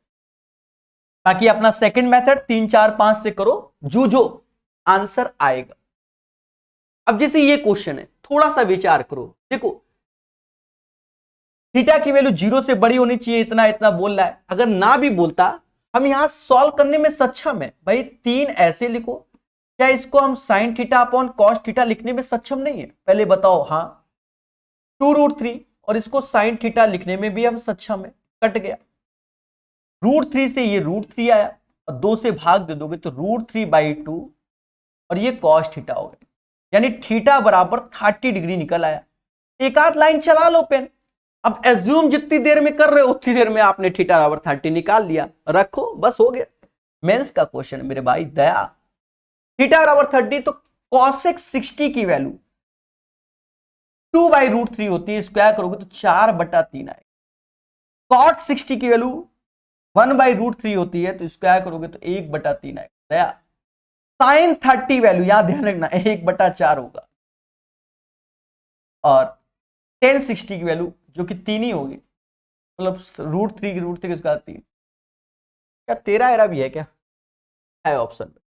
बाकी अपना सेकंड मेथड 3 4 5 से करो, जो आंसर आएगा। अब जैसे ये क्वेश्चन है, थोड़ा सा विचार करो, देखो थीटा की वैल्यू 0 से बड़ी होनी चाहिए, इतना इतना बोल रहा है, अगर ना भी बोलता हम यहां सॉल्व करने में सक्षम है। भाई 3 ऐसे लिखो, क्या इसको हम sine theta upon cos theta लिखने में सक्षम नहीं है, पहले बताओ। हाँ 2√3, और इसको साइन थीटा लिखने में भी हम सक्षम है, कट गया। √3 से ये √3 आया, और 2 से भाग दे दोगे तो √3/2, और ये कॉस थीटा हो गया, यानी थीटा बराबर 30 डिग्री निकल आया। एक आध लाइन चला लो पेन, अब एज्यूम जितनी देर में कर रहे हो उतनी देर में आपने थीटा बराबर 30 निकाल लिया, रखो बस हो गया। मेंस का क्वेश्चन मेरे भाई दया, थीटा बराबर 30 तो कॉसेक 60 की वैल्यू 2/√3 होती है, स्क्वायर करोगे तो 4/3 आएगा। कॉट 60 की वैल्यू 1/√3 होती है, तो स्क्वायर करोगे तो 1/3 आएगा। दया साइन 30 वैल्यू यहां ध्यान रखना 1/4 होगा, और टेन 60 की वैल्यू जो कि 3 ही होगी, मतलब √3 की उसका 3, क्या 13 एरा भी है क्या, है ऑप्शन में।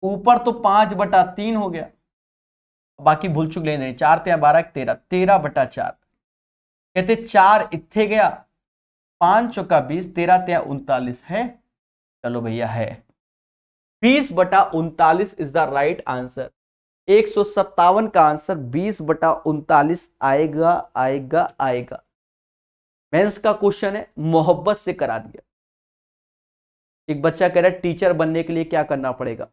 ऊपर तो 5/3 हो गया, बाकी भूल चुक लेने 4 × 12 13, 13/4 कहते 4 इत्थे गया, 5 चौका 20, 13 × 39 है, चलो भैया है 20/39 इज द राइट आंसर। 157 का आंसर 20/39 आएगा आएगा आएगा। मेंस का क्वेश्चन है, मोहब्बत से करा दिया। एक बच्चा कह रहा है टीचर बनने के लिए क्या करना पड़ेगा।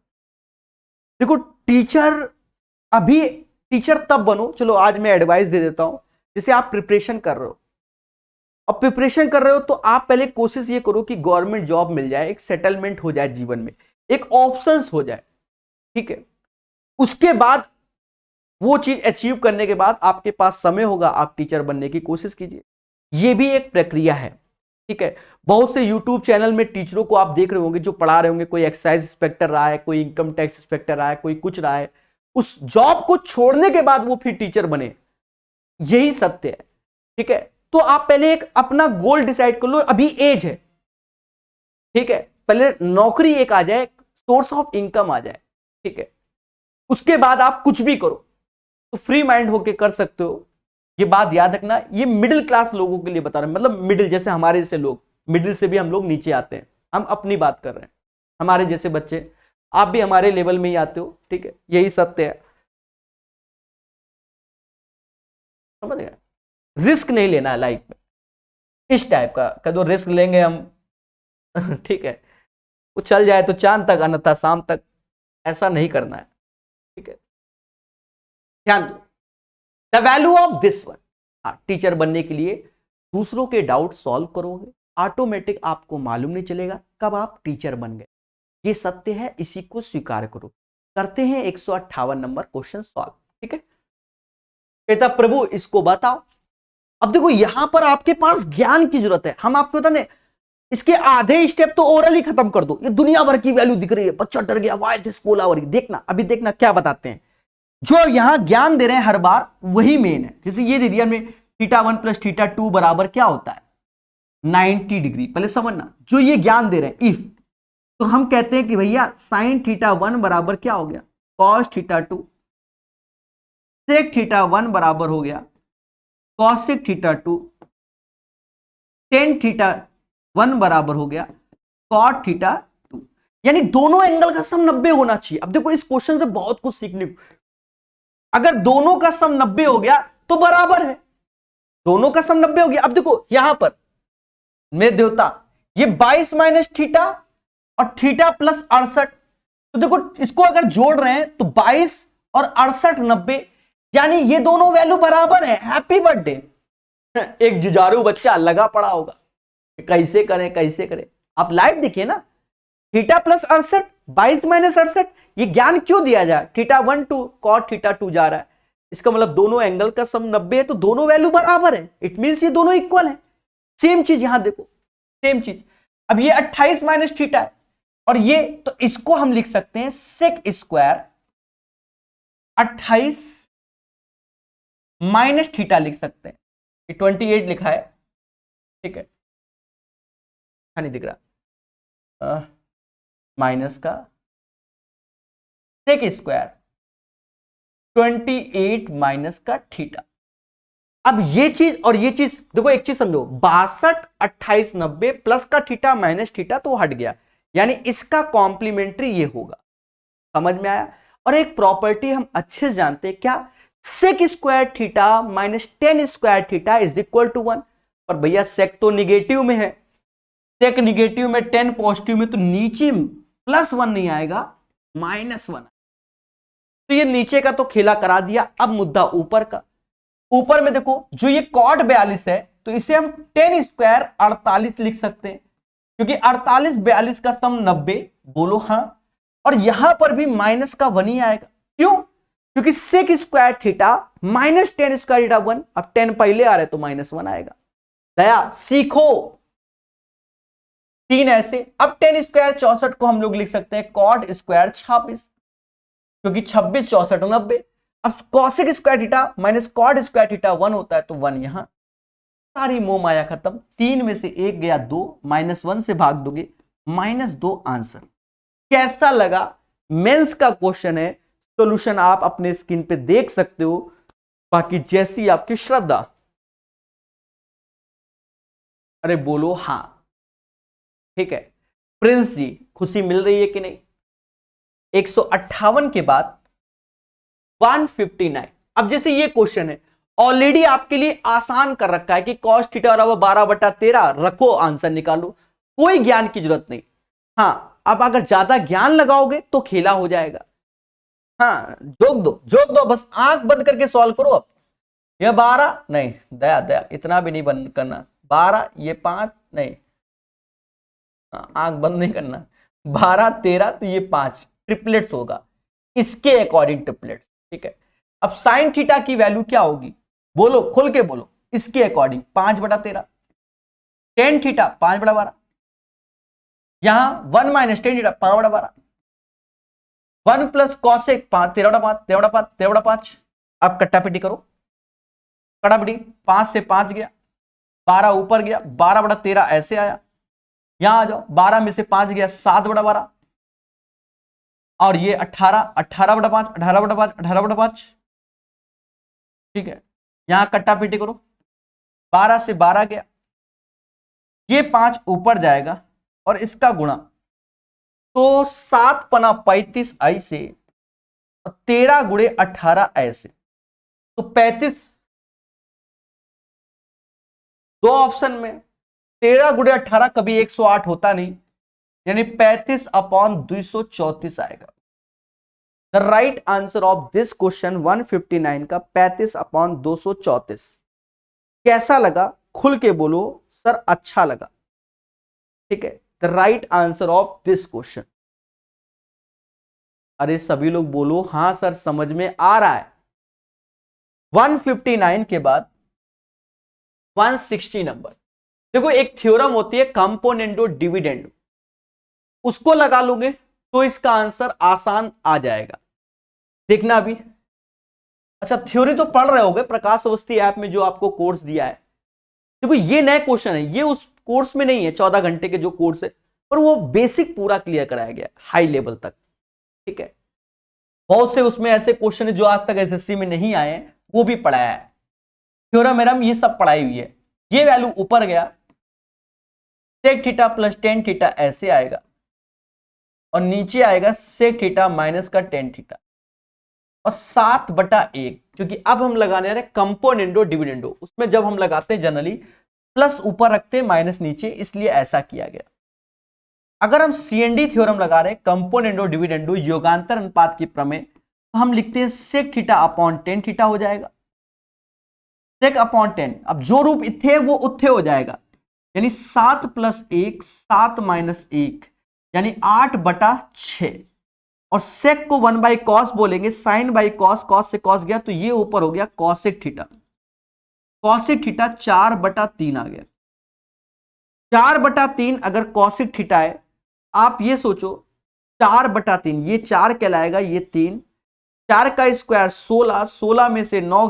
देखो टीचर, अभी टीचर तब बनो, चलो आज मैं एडवाइस दे देता हूं, जैसे आप प्रिपरेशन कर रहे हो, अब प्रिपरेशन कर रहे हो तो आप पहले कोशिश ये करो कि गवर्नमेंट जॉब मिल जाए, एक सेटलमेंट हो जाए जीवन में, एक ऑप्शंस हो जाए, ठीक है। उसके बाद वो चीज अचीव करने के बाद आपके पास समय होगा, आप टीचर बनने की कोशिश कीजिए। ये भी एक प्रक्रिया है, ठीक है। बहुत से यूट्यूब चैनल में टीचरों को आप देख रहे होंगे जो पढ़ा रहे होंगे, कोई एक्साइज इंस्पेक्टर रहा है, कोई इनकम टैक्स इंस्पेक्टर रहा है, कोई कुछ रहा है, उस जॉब को छोड़ने के बाद वो फिर टीचर बने, यही सत्य है, ठीक है। तो आप पहले एक अपना गोल डिसाइड कर लो, अभी एज है, ठीक है, पहले नौकरी एक आ जाए, सोर्स ऑफ इनकम आ जाए, ठीक है, उसके बाद आप कुछ भी करो तो फ्री माइंड होके कर सकते हो। ये बात याद रखना, ये मिडिल क्लास लोगों के लिए बता रहे हैं, मतलब मिडिल जैसे हमारे जैसे लोग, मिडिल से भी हम लोग नीचे आते हैं, हम अपनी बात कर रहे हैं, हमारे जैसे बच्चे, आप भी हमारे लेवल में ही आते हो, ठीक है, यही सत्य है, समझ गए। रिस्क नहीं लेना है लाइफ में, इस टाइप का कदो रिस्क लेंगे हम ठीक है, वो चल जाए तो चांद तक, अन्यथा शाम तक, ऐसा नहीं करना है, ठीक है। ध्यान दो, the value of this one, हाँ, टीचर बनने के लिए दूसरों के डाउट सॉल्व करोगे, ऑटोमेटिक आपको मालूम नहीं चलेगा कब आप टीचर बन गए, ये सत्य है, इसी को स्वीकार करो। करते हैं 158 नंबर क्वेश्चन सॉल्व, ठीक है। कहता प्रभु इसको बताओ। अब देखो यहां पर आपके पास ज्ञान की जरूरत है, हम आपको बता दें, इसके आधे स्टेप तो ओरल ही खत्म कर दो, ये दुनिया भर की वैल्यू दिख रही है, बच्चा डर गया, वाई दिस पोलावर, देखना अभी, देखना क्या बताते हैं, जो यहां ज्ञान दे रहे हैं हर बार वही मेन है। जैसे ये दे दिया में θ1 + θ2 बराबर क्या होता है 90 डिग्री, पहले समझना, जो ये ज्ञान दे रहे हैं इफ, तो हम कहते हैं कि भैया sin θ1 बराबर क्या हो गया cos θ2, sec θ1 बराबर हो गया cosec θ2, tan θ1 बराबर हो गया cot θ2, यानी दोनों एंगल का सम 90 होना चाहिए। अब देखो इस क्वेश्चन से बहुत कुछ सीखने को, अगर दोनों का सम 90 हो गया तो बराबर है, दोनों का सम 90 हो गया। अब देखो यहां पर मेरे देवता, ये 22 माइनस थीटा और थीटा प्लस 68, तो देखो इसको अगर जोड़ रहे हैं तो 22 और 68 90, यानी ये दोनों वैल्यू बराबर है। Happy birthday. एक जुझारू बच्चा लगा पड़ा होगा कैसे करें कैसे करें, आप लाइव देखिए ना, थीटा प्लस 68, 22 माइनस 68, ये ज्ञान क्यों दिया जाए, θ1 टू cot θ2 जा रहा है, इसका मतलब दोनों एंगल का सम 90 है, तो दोनों वैल्यू बराबर है, इट मींस ये दोनों इक्वल है। सेम चीज यहां देखो, सेम चीज, अब ये 28 माइनस थीटा है और ये, तो इसको हम लिख सकते हैं सेक स्क्वायर 28 माइनस थीटा लिख सकते हैं, ये 28 लिखा है, ठीक है, नहीं दिख रहा, माइनस का सेक स्क्वायर 28 माइनस का थीटा। अब ये चीज और ये चीज देखो, एक चीज समझो, 62 28 90 प्लस का थीटा माइनस थीटा तो हट गया, यानी इसका कॉम्प्लीमेंट्री ये होगा, समझ में आया। और एक प्रॉपर्टी हम अच्छे से जानते हैं क्या, sec square theta minus tan square theta is equal to 1, पर भैया सेक तो निगेटिव में है, सेक निगेटिव में 10 पॉजिटिव में, तो नीचे +1 नहीं आएगा, -1, तो ये नीचे का तो खेला करा दिया। अब मुद्दा ऊपर का, ऊपर में देखो जो ये cot 42 है, तो इसे हम 10 स्क्वायर 48 लिख सकते हैं, क्योंकि 48 42 का सम 90, बोलो हाँ, और यहां पर भी माइनस का 1 ही आएगा, क्यों, क्योंकि sec square theta minus 10 square theta 1, अब 10 पहले आ रहे तो -1 आएगा। दया सीखो, 3 ऐसे। अब 10 स्क्वायर 64 को हम लोग लिख सकते हैं cot स्क्वायर 26, क्योंकि 26 64 90। अब cosec square theta minus cot square theta 1 होता है, तो 1 यहां, सारी मोह माया खत्म, 3 में से 1 गया 2, -1 से भाग दोगे -2 आंसर। कैसा लगा, मेंस का क्वेश्चन है, सॉल्यूशन आप अपने स्क्रीन पे देख सकते हो, बाकी जैसी आपकी श्रद्धा। अरे बोलो हाँ, ठीक है। प्रिंस जी खुशी मिल रही है कि नहीं, 158 के बाद 159। अब जैसे ये क्वेश्चन है ऑलरेडी आपके लिए आसान कर रखा है कि cos थीटा बराबर 12/13, रखो आंसर निकालो, कोई ज्ञान की जरूरत नहीं। हाँ, अब अगर ज्यादा ज्ञान लगाओगे तो खेला हो जाएगा, हाँ जोक दो, बस आंख बंद करके सॉल्व करो। अब ये 12 नहीं, दया दया इतना भी नहीं बंद करना, 12 ये 5 नहीं, आंख बंद नहीं करना, 12 13 तो ये 5 ट्रिपलेट्स होगा, इसके अकॉर्डिंग ट्रिपलेट्स। ठीक है, अब साइन थीटा की वैल्यू क्या होगी, बोलो खोल के बोलो, इसके अकॉर्डिंग 5/13, टेन थीटा 5/12, यहां 1 minus tan theta 5/12, 1 plus cosec 5 13/5। अब कट्टापिटी करो, कटापिटी 5 से 5 गया, 12 ऊपर गया, 12/13 ऐसे आया, यहां आ जाओ 12 में से 5 गया 7/12, और ये 18 18/5 18/5 18/5। ठीक है, यहां कट्टापिटी करो, 12 से 12 गया, ये 5 ऊपर जाएगा और इसका गुणा, तो 7 पना 35 ऐसे और 13 गुणे 18 ऐसे, तो 35, दो ऑप्शन में 13 गुणे 18 कभी 108 होता नहीं, यानी 35/234 आएगा। The right answer of this question 159 का 35/234। कैसा लगा खुल के बोलो सर, अच्छा लगा। ठीक है, the right answer of this question, अरे सभी लोग बोलो हां सर समझ में आ रहा है। 159 के बाद 160 नंबर, देखो एक थ्योरम होती है कंपोनेंडो डिविडेंडो, उसको लगा लोगे तो इसका आंसर आसान आ जाएगा। देखना अभी, अच्छा थ्योरी तो पढ़ रहे होगे प्रकाश अवस्थी ऐप में जो आपको कोर्स दिया है। देखो ये नए क्वेश्चन है, ये उस कोर्स में नहीं है 14 घंटे के जो कोर्स है, पर वो बेसिक पूरा क्लियर कराया गया हाई लेवल तक। ठीक है, बहुत से उसमें ऐसे क्वेश्चन है जो आज तक एसएससी में नहीं आए हैं, वो भी पढ़ाया है, थ्योरम एरम ये सब पढ़ाई हुई है। ये वैल्यू ऊपर गया, sec theta plus tan theta ऐसे आएगा, और नीचे आएगा सेक थीटा माइनस का टेन थीटा, और 7/1, क्योंकि अब हम लगाने रहे कंपोनेंडो डिविडेंडो, उसमें जब हम लगाते हैं जनरली प्लस ऊपर रखते हैं माइनस नीचे, इसलिए ऐसा किया गया। अगर हम सीएनडी थ्योरम लगा रहे हैं कंपोनेंडो डिविडेंडो योगांतर अनुपात की प्रमेय, तो हम लिखते हैं sec theta upon tan theta हो जाएगा, सेक अपॉन टेन, अब जो रूप इथे वो उत्थे हो जाएगा, यानी 7 + 1 7 - 1 यानी 8/6, और सेक को 1/cos बोलेंगे, साइन बाई कॉस, कॉस से कॉस गया तो ये ऊपर हो गया कॉसेक थीटा, कॉसेक थीटा 4/3 आ गया। 4/3 अगर कॉसेक थीटा है, आप ये सोचो 4/3, ये 4 कहलाएगा, ये 3, 4 का स्क्वायर 16, 16 में से 9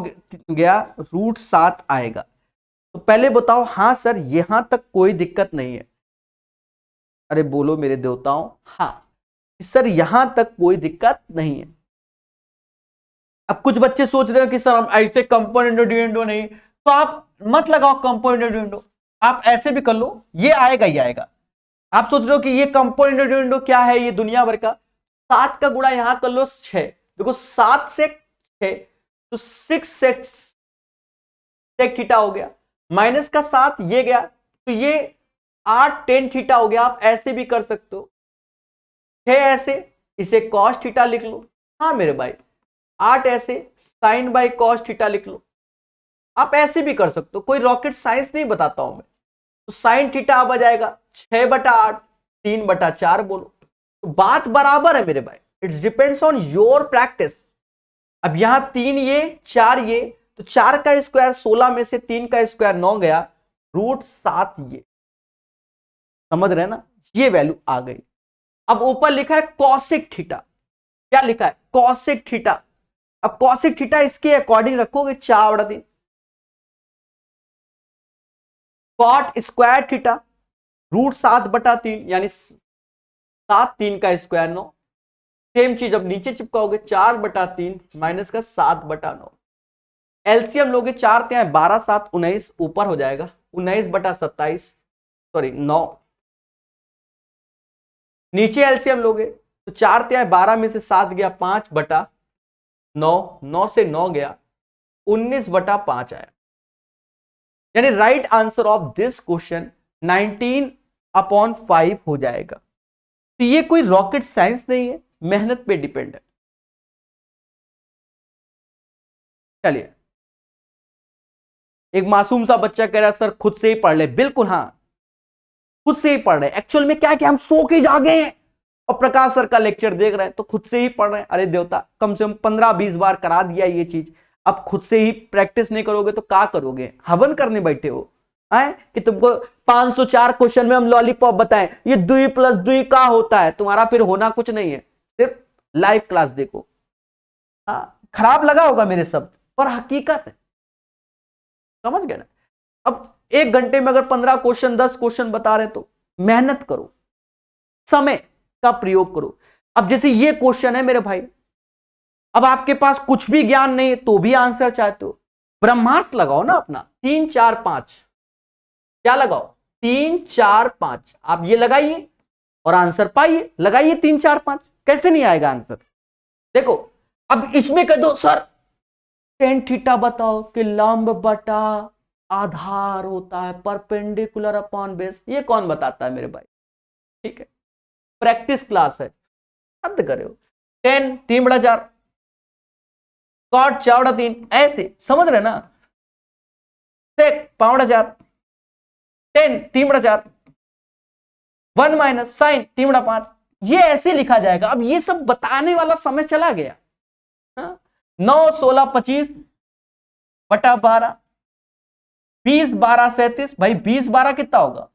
गया, √7 आएगा। तो पहले बताओ हाँ सर यहां तक कोई दिक्कत नहीं है, अरे बोलो मेरे देवताओं हाँ सर यहां तक कोई दिक्कत नहीं है। अब कुछ बच्चे सोच रहे हो कि सर हम ऐसे कंपोनेंडो डिविडेंडो नहीं, तो आप मत लगाओ कंपोनेंडो डिविडेंडो, आप ऐसे भी कर लो, ये आएगा ही आएगा। आप सोच रहे हो कि ये कंपोनेंडो डिविडेंडो क्या है, ये दुनिया भर का, 7 का गुणा यहां कर लो 6, देखो 7 से 6 तो 6 सेक थीटा हो गया, माइनस का 7 ये गया, तो ये 8 टेन थीटा हो गया। आप ऐसे भी कर सकते हो, 6 ऐसे, इसे कॉस थीटा लिख लो, हाँ मेरे भाई 8 ऐसे साइन बाई कॉस थीटा लिख लो, आप ऐसे भी कर सकते हो, कोई रॉकेट साइंस नहीं बताता हूं मैं। तो साइन थीटा अब आ जाएगा 6/8 3/4 बोलो, तो बात बराबर है मेरे भाई, it's depends on your practice. अब यहां 3 ये 4 ये, तो 4 का स्क्वायर 16 में से 3 का स्क्वायर 9 गया, √7 ये, समझ रहे ना, ये वैल्यू आ गई। अब ऊपर लिखा है कॉसेक थीटा, क्या लिखा है कॉसेक थीटा, अब कॉसेक थीटा इसके अकॉर्डिंग रखोगे 4/3, कॉट स्क्वायर थीटा √7/3 यानी 7, 3 का स्क्वायर 9, सेम चीज अब नीचे चिपकाओगे 4/3 माइनस का 7/9, एलसीएम लोगे 4 × 12 7 19 ऊपर हो जाएगा 19/27, सॉरी 9, नीचे एलसीएम लोगे तो 4 × 12 में से 7 गया 5/9, 9 से 9 गया 19/5 आया, यानी right answer of this question 19/5 हो जाएगा। तो ये कोई रॉकेट साइंस नहीं है, मेहनत पे डिपेंड है। चलिए, एक मासूम सा बच्चा कह रहा है सर खुद से ही पढ़ ले। बिल्कुल हाँ, खुद से ही पढ़ रहे। एक्चुअल में क्या है कि हम सो के जागे हैं और प्रकाश सर का लेक्चर देख रहे हैं तो खुद से ही पढ़ रहे हैं। अरे देवता, कम से कम 15-20 बार करा दिया ये चीज, अब खुद से ही प्रैक्टिस नहीं करोगे तो क्या करोगे? हवन करने बैठे हो आए कि तुमको 504 क्वेश्चन में हम लॉलीपॉप बताएं ये 2 + 2 का होता है? तुम्हारा फिर होना कुछ नहीं है, सिर्फ लाइव क्लास देखो। खराब लगा होगा मेरे शब्द, पर हकीकत है, समझ गए ना? अब 1 घंटे में अगर 15 क्वेश्चन 10 क्वेश्चन बता रहे तो मेहनत करो, समय का प्रयोग करो। अब जैसे ये क्वेश्चन है मेरे भाई, अब आपके पास कुछ भी ज्ञान नहीं है तो भी आंसर चाहते हो, ब्रह्मास्त्र लगाओ ना अपना 3 4 5। क्या लगाओ? 3 4 5। आप ये लगाइए और आंसर पाइए। लगाइए 3 4 5, कैसे नहीं आएगा आंसर? देखो अब इसमें कह दो सर tan थीटा बताओ कि लंब बटा आधार होता है परपेंडिकुलर अपॉन बेस। ये कौन बताता है मेरे भाई? ठीक है, प्रैक्टिस क्लास है, हद करे हो। tan 3/4 cot 4/3, ऐसे समझ रहे ना? sec 5/4 tan 3/4 1 - sin 3/5, ये ऐसे लिखा जाएगा। अब ये सब बताने वाला समय चला गया। 9 16 25 बटा 12 20 12 37। भाई 20 12 कितना होगा?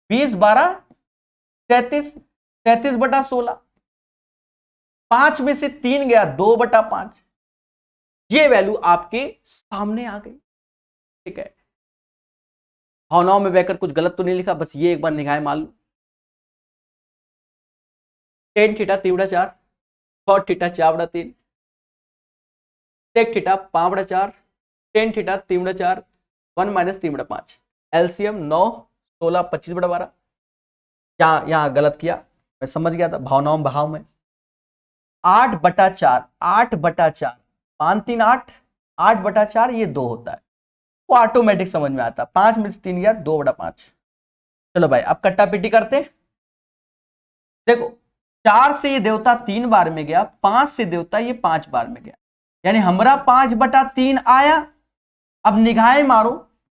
20 12 37, 37 बटा 16। 5 में से 3 गया, 2 बटा 5। ये वैल्यू आपके सामने आ गई। ठीक है, भावनाओं में बहकर कुछ गलत तो नहीं लिखा, बस ये एक बार निगाहें मार लो। tan theta 3/4 cot theta 4/3 sec theta 5/4 tan theta 3/4 1 - 3/5। LCM 9 16 25/12। यहां गलत किया, मैं समझ गया था, भावनाओं भाव में 8/4 8/4 5 3 8 8/4 ये 2 होता है, वो ऑटोमेटिक समझ में आता। 5 में से 3 गया, 2/5। चलो भाई अब कट्टा पिटी करते। देखो 4 से ये देवता 3 बार में गया, 5 से देवता ये 5 बार में गया, यानी हमारा 5/3 आया। अब निगाहें मारो,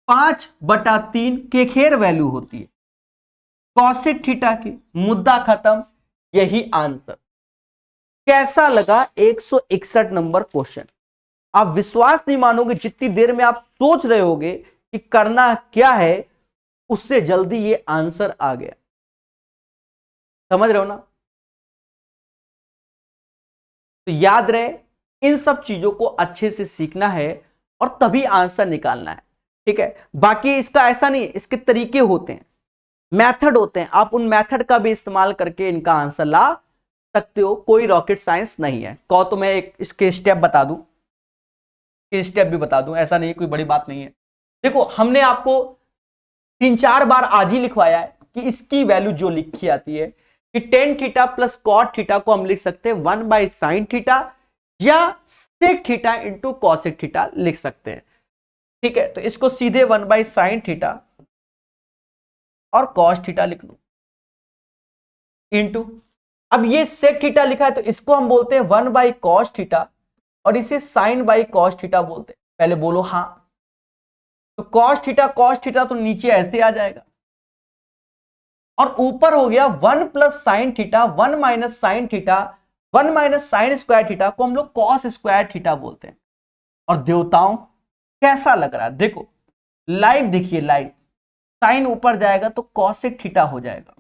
5/3 के खेर वैल्यू होती है कॉसेक थीटा की। मुद्दा खत्म, यही आंसर। कैसा लगा 161 नंबर क्वेश्चन? आप विश्वास नहीं मानोगे, जितनी देर में आप सोच रहे होगे कि करना क्या है, उससे जल्दी ये आंसर आ गया। समझ रहे हो ना? तो याद रहे, इन सब चीजों को अच्छे से सीखना है और तभी आंसर निकालना है। ठीक है, बाकी इसका ऐसा नहीं, इसके तरीके होते हैं, मेथड होते हैं, आप उन मेथड का भी इस्तेमाल करके इनका आंसर ला सकते हो। कोई रॉकेट साइंस नहीं है। कहो तो मैं एक इसके स्टेप बता दूं, स्टेप भी बता दूं, ऐसा नहीं, कोई बड़ी बात नहीं है। देखो हमने आपको 3 4 बार आज ही लिखवाया है कि इसकी वैल्यू जो लिखी आती है कि tan theta plus cot theta को हम लिख सकते हैं 1/sin थीटा या sec theta into cosec theta लिख सकते हैं। ठीक है, तो इसको सीधे 1/sin थीटा और cos थीटा लिख लो इंटू, अब ये sec थीटा लिखा है तो इसको हम बोलते हैं 1/cos थीटा और इसे sin/cos थीटा बोलते हैं। पहले बोलो हाँ। तो cos थीटा तो नीचे ऐसे आ जाएगा और ऊपर हो गया 1 + sin theta 1 - sin theta 1 - sin square theta को हम लोग cos स्क्वायर थीटा बोलते हैं। और देवताओं कैसा लग रहा है? देखो लाइव देखिए, लाइव साइन ऊपर जाएगा तो cosec थीटा हो जाएगा।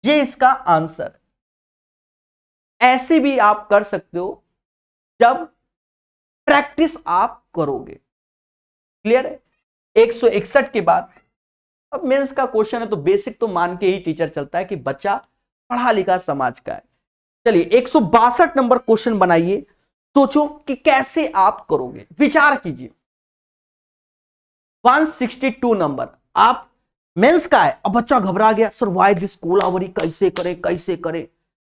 ये इसका आंसर। ऐसे भी आप कर सकते हो जब प्रैक्टिस आप करोगे। क्लियर है? 161 के बाद अब मेंस का क्वेश्चन है तो बेसिक तो मान के ही टीचर चलता है कि बच्चा पढ़ा लिखा समाज का है। चलिए 162 नंबर क्वेश्चन बनाइए, सोचो कि कैसे आप करोगे, विचार कीजिए। 162 नंबर आप मेंस का है। अब बच्चा घबरा गया, सर व्हाई दिस कोलावरी, कैसे करे कैसे करे?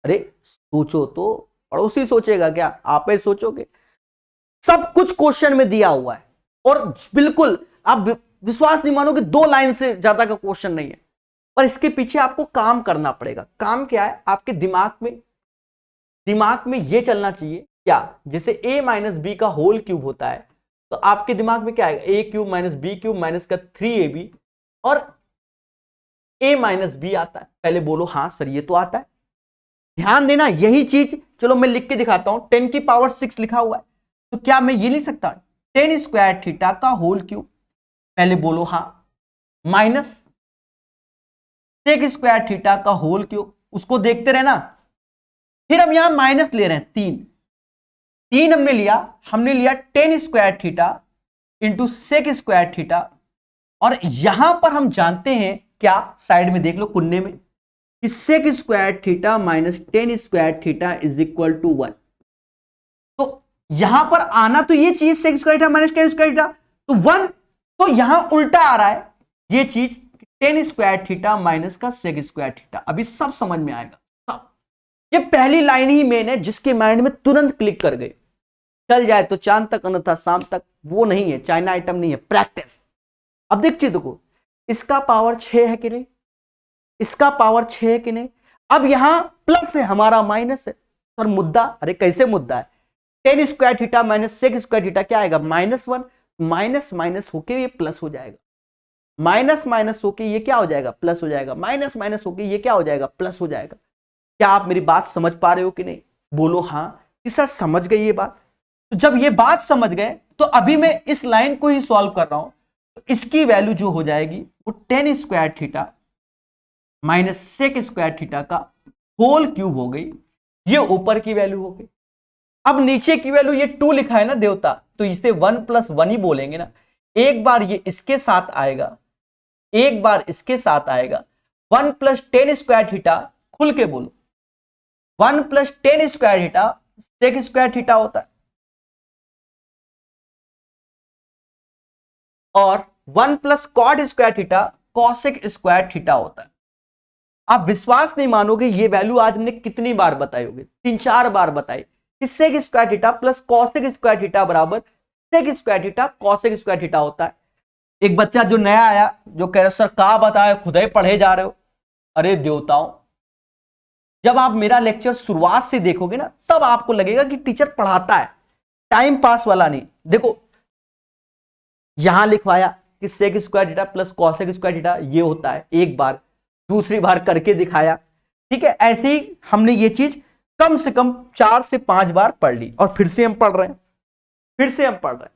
अरे सोचो तो, पड़ोसी सोचेगा क्या? आप ही सोचोगे। सब कुछ क्वेश्चन में दिया हुआ है और बिल्कुल आप विश्वास नहीं मानोगे, 2 लाइन से ज्यादा का क्वेश्चन नहीं है, पर इसके पीछे आपको काम करना पड़ेगा। काम क्या है? आपके दिमाग में ये चलना चाहिए क्या, जैसे a माइनस बी का होल क्यूब होता है तो आपके दिमाग में क्या आएगा, a cube minus B cube minus का 3ab और a माइनस बी आता है। पहले बोलो हाँ सर ये तो आता है। ध्यान देना यही चीज, चलो मैं लिख के दिखाता हूं, 10 की पावर 6 लिखा हुआ है तो क्या मैं ये लिख सकता 10 स्क्वायर थीटा का होल क्यूब, पहले बोलो हाँ, माइनस सेक स्क्वायर थीटा का होल क्यूब, उसको देखते रहना। फिर हम यहां माइनस ले रहे हैं 3 हमने लिया 10 square theta into sec square theta, और यहां पर हम जानते हैं क्या, साइड में देख लो कुन्ने में, कि sec square theta minus 10 square theta is equal to 1। तो यहां पर आना तो ये चीज sec square theta minus 10 square theta तो 1, तो यहां उल्टा आ रहा है ये चीज 10 स्क्वायर थीटा माइनस का सेक स्क्वायर थीटा। अभी सब समझ में आएगा सब। ये पहली लाइन ही मेन है जिसके माइंड में तुरंत क्लिक कर गए, चल जाए तो चांद तक अन्यथा शाम तक, वो नहीं है, चाइना आइटम नहीं है, प्रैक्टिस। अब देख चीजों को, इसका पावर 6 है कि नहीं, इसका पावर 6 है कि नहीं। अब यहां प्लस है हमारा माइनस है सर, मुद्दा, अरे कैसे मुद्दा है, 10 square theta minus sec square theta क्या आएगा -1, माइनस माइनस होके ये प्लस हो जाएगा, माइनस माइनस होके ये क्या हो जाएगा, प्लस हो जाएगा, माइनस माइनस होके ये क्या हो जाएगा, प्लस हो जाएगा। क्या आप मेरी बात समझ पा रहे हो कि नहीं, बोलो हाँ कि सर समझ गई ये बात। तो जब ये बात समझ गए तो अभी मैं इस लाइन को ही सॉल्व कर रहा हूं, तो इसकी वैल्यू जो हो जाएगी वो 10 square theta minus sec square theta का होल क्यूब हो गई, ये ऊपर की वैल्यू हो गई। अब नीचे की वैल्यू ये 2 लिखा है ना देवता, तो इसे 1 + 1 ही बोलेंगे ना। एक बार ये इसके साथ आएगा, एक बार इसके साथ आएगा, 1 + 10 स्क्वायर थीटा, खुल के बोलो 1 + 10 square theta sec square theta होता है, और 1 + cot square theta cosec square theta होता है। आप विश्वास नहीं मानोगे, ये वैल्यू आज हमने कितनी बार बताई होगी, 3-4 बार बताई कि sec square theta plus cosec square theta बराबर sec square theta cosec square theta होता है। एक बच्चा जो नया आया जो कह रहे सर का बताए, खुद ही पढ़े जा रहे हो, अरे देवताओं, जब आप मेरा लेक्चर शुरुआत से देखोगे ना तब आपको लगेगा कि टीचर पढ़ाता है, टाइम पास वाला नहीं। देखो यहां लिखवाया कि sec square theta plus cosec square theta ये होता है, एक बार, दूसरी बार करके दिखाया, ठीक है। ऐसे ही हमने ये चीज कम से कम 4 से 5 बार पढ़ ली, और फिर से हम पढ़ रहे हैं, फिर से हम पढ़ रहे हैं,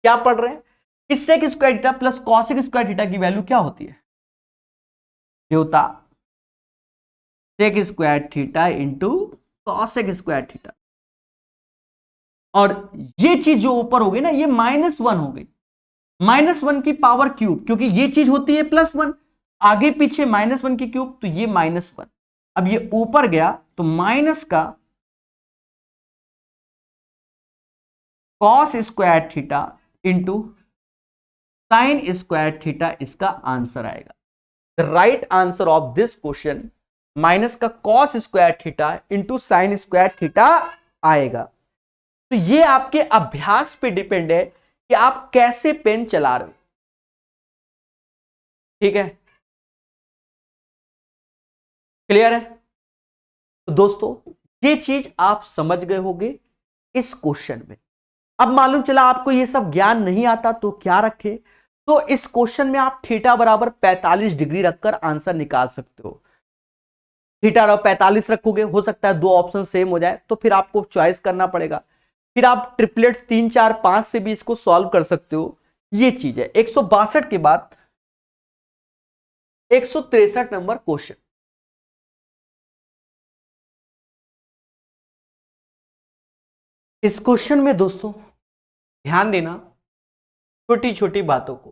क्या पढ़ रहे हैं कि sec square theta plus cosec square theta की वैल्यू क्या होती है देवता, sec square theta into cosec square theta, और ये चीज जो ऊपर हो गई ना ये -1 हो गई, -1 की पावर क्यूब, क्योंकि ये चीज होती है +1, आगे पीछे -1 की क्यूब, तो ये -1। अब ये ऊपर गया तो माइनस का cos square theta into sine square theta इसका आंसर आएगा। The right answer of this question minus का cos square theta into sine square theta आएगा। तो ये आपके अभ्यास पे डिपेंड है कि आप कैसे पेन चला रहे हो, ठीक है, क्लियर है। तो दोस्तों ये चीज आप समझ गए होंगे इस क्वेश्चन में। अब मालूम चला आपको ये सब ज्ञान नहीं आता तो क्या रखे, तो इस क्वेश्चन में आप थीटा बराबर 45 डिग्री रखकर आंसर निकाल सकते हो। थीटा बराबर 45 रखोगे, हो सकता है 2 ऑप्शन सेम हो जाए, तो फिर आपको चॉइस करना पड़ेगा। फिर आप ट्रिपलेट्स 3, 4, 5 से भी इसको सॉल्व कर सकते हो। ये चीज है। 162 के बाद 163 नंबर क्वेश्चन। इस क्वेश्चन में दोस्तों ध्यान देना छोटी छोटी बातों को।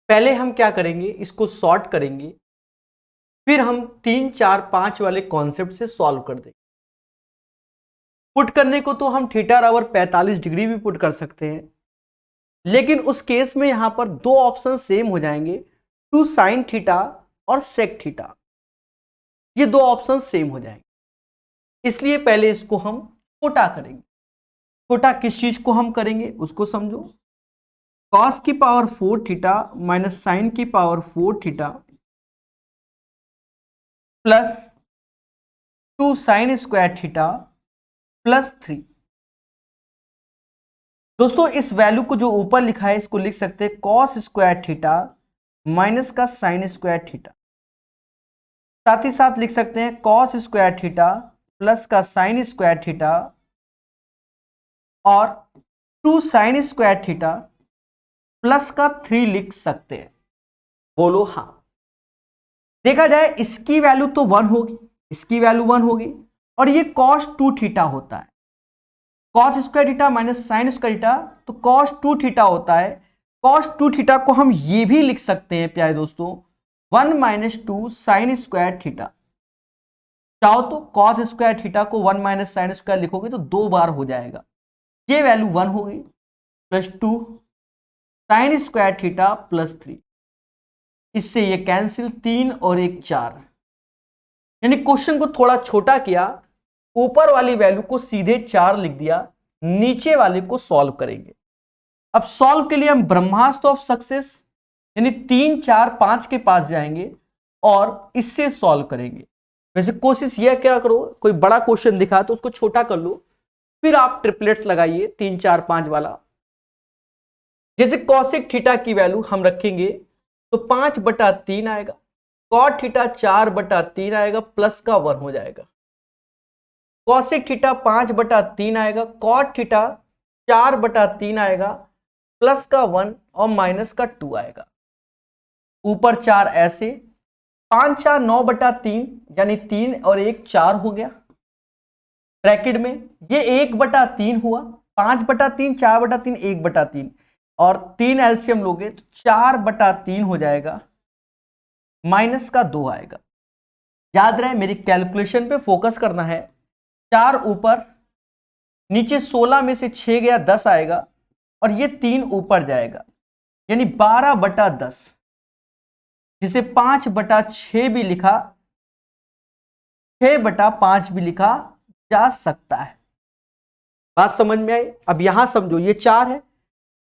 पहले हम क्या करेंगे, इसको सॉर्ट करेंगे, फिर हम 3, 4, 5 वाले कॉन्सेप्ट से सॉल्व कर देंगे। पुट करने को तो हम थीटा बराबर 45 डिग्री भी पुट कर सकते हैं, लेकिन उस केस में यहां पर 2 ऑप्शन सेम हो जाएंगे, 2 साइन थीटा और सेक थीटा, ये 2 ऑप्शन सेम हो जाएंगे। इसलिए पहले इसको हम छोटा करेंगे। छोटा किस चीज को हम करेंगे उसको समझो। कॉस की पावर 4 थीटा माइनस साइन की power 4 theta plus 2 sign square theta +3। दोस्तों इस वैल्यू को जो ऊपर लिखा है इसको लिख सकते हैं cos स्क्वायर थीटा माइनस का sin स्क्वायर थीटा। साथ ही साथ लिख सकते हैं cos स्क्वायर थीटा प्लस का sin स्क्वायर थीटा और 2 sin स्क्वायर थीटा प्लस का 3 लिख सकते हैं। बोलो हाँ। देखा जाए इसकी वैल्यू तो 1 होगी, इसकी वैल्यू 1 होगी और ये cos 2 थीटा होता है। cos square theta minus sin square theta तो cos 2 थीटा होता है। cos 2 थीटा को हम ये भी लिख सकते हैं प्यारे दोस्तों 1 माइनस 2 sin स्क्वायर थीटा। चाहो तो cos स्क्वायर थीटा को 1 माइनस sin स्क्वायर लिखोगे तो 2 बार हो जाएगा। ये वैल्यू 1 होगी plus 2 sin square theta plus 3। इससे ये कैंसिल 3 और 1 4। यानी क्वेश्चन को थोड़ा छोटा किया, ऊपर वाली वैल्यू को सीधे 4 लिख दिया, नीचे वाले को सॉल्व करेंगे। अब सॉल्व के लिए हम ब्रह्मास्त्र ऑफ सक्सेस यानी 3 4 5 के पास जाएंगे और इससे सॉल्व करेंगे। वैसे कोशिश यह क्या करो, कोई बड़ा क्वेश्चन दिखा तो उसको छोटा कर लो, फिर आप ट्रिपलेट्स लगाइए 3 4 5 वाला। जैसे कॉसेक थीटा की वैल्यू हम रखेंगे तो 5/3 आएगा, कॉट थीटा 4/3 आएगा प्लस का 1 हो जाएगा। कॉसेक थीटा 5/3 आएगा, कॉट थीटा 4/3 आएगा प्लस का 1 और माइनस का 2 आएगा। ऊपर 4 ऐसे 5 4 9/3 यानी 3 और 1 4 हो गया। ब्रैकेट में ये 1/3 हुआ, 5/3 4/3 1/3 और 3 एलसीएम लोगे तो 4/3 हो जाएगा, माइनस का 2 आएगा। याद रहे मेरी कैलकुलेशन पे फोकस करना है। 4 ऊपर, नीचे 16 में से 6 गया 10 आएगा और ये 3 ऊपर जाएगा यानी 12/10, जिसे 5/6 भी लिखा, 6/5 भी लिखा जा सकता है। बात समझ में आई? अब यहां समझो ये 4 है,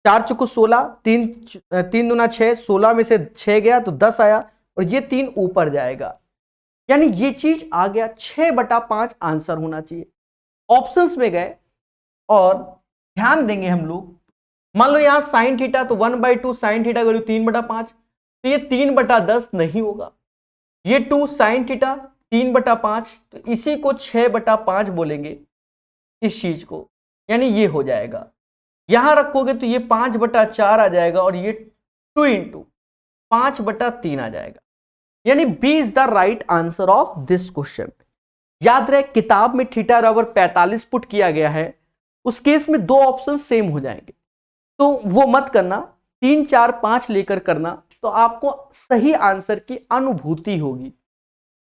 4 चुको 16, 3 दूना 6, 16 में से 6 गया तो 10 आया और ये 3 ऊपर जाएगा यानी ये चीज आ गया 6/5 आंसर होना चाहिए। ऑप्शंस में गए और ध्यान देंगे हम लोग। मान लो यहां साइन थीटा तो 1/2 साइन थीटा वैल्यू 3/5, तो ये 3/10 नहीं होगा। ये 2 साइन थीटा 3/5 तो इसी को 6/5 बोलेंगे इस चीज को, यानी ये हो जाएगा। यहां रखोगे तो ये 5/4 आ जाएगा और ये 2 × 5/3 आ जाएगा, यानी B is the right answer of this question. याद रहे किताब में थीटा बराबर 45 पुट किया गया है, उस केस में 2 ऑप्शन सेम हो जाएंगे, तो वो मत करना, 3 4 5 लेकर करना तो आपको सही आंसर की अनुभूति होगी।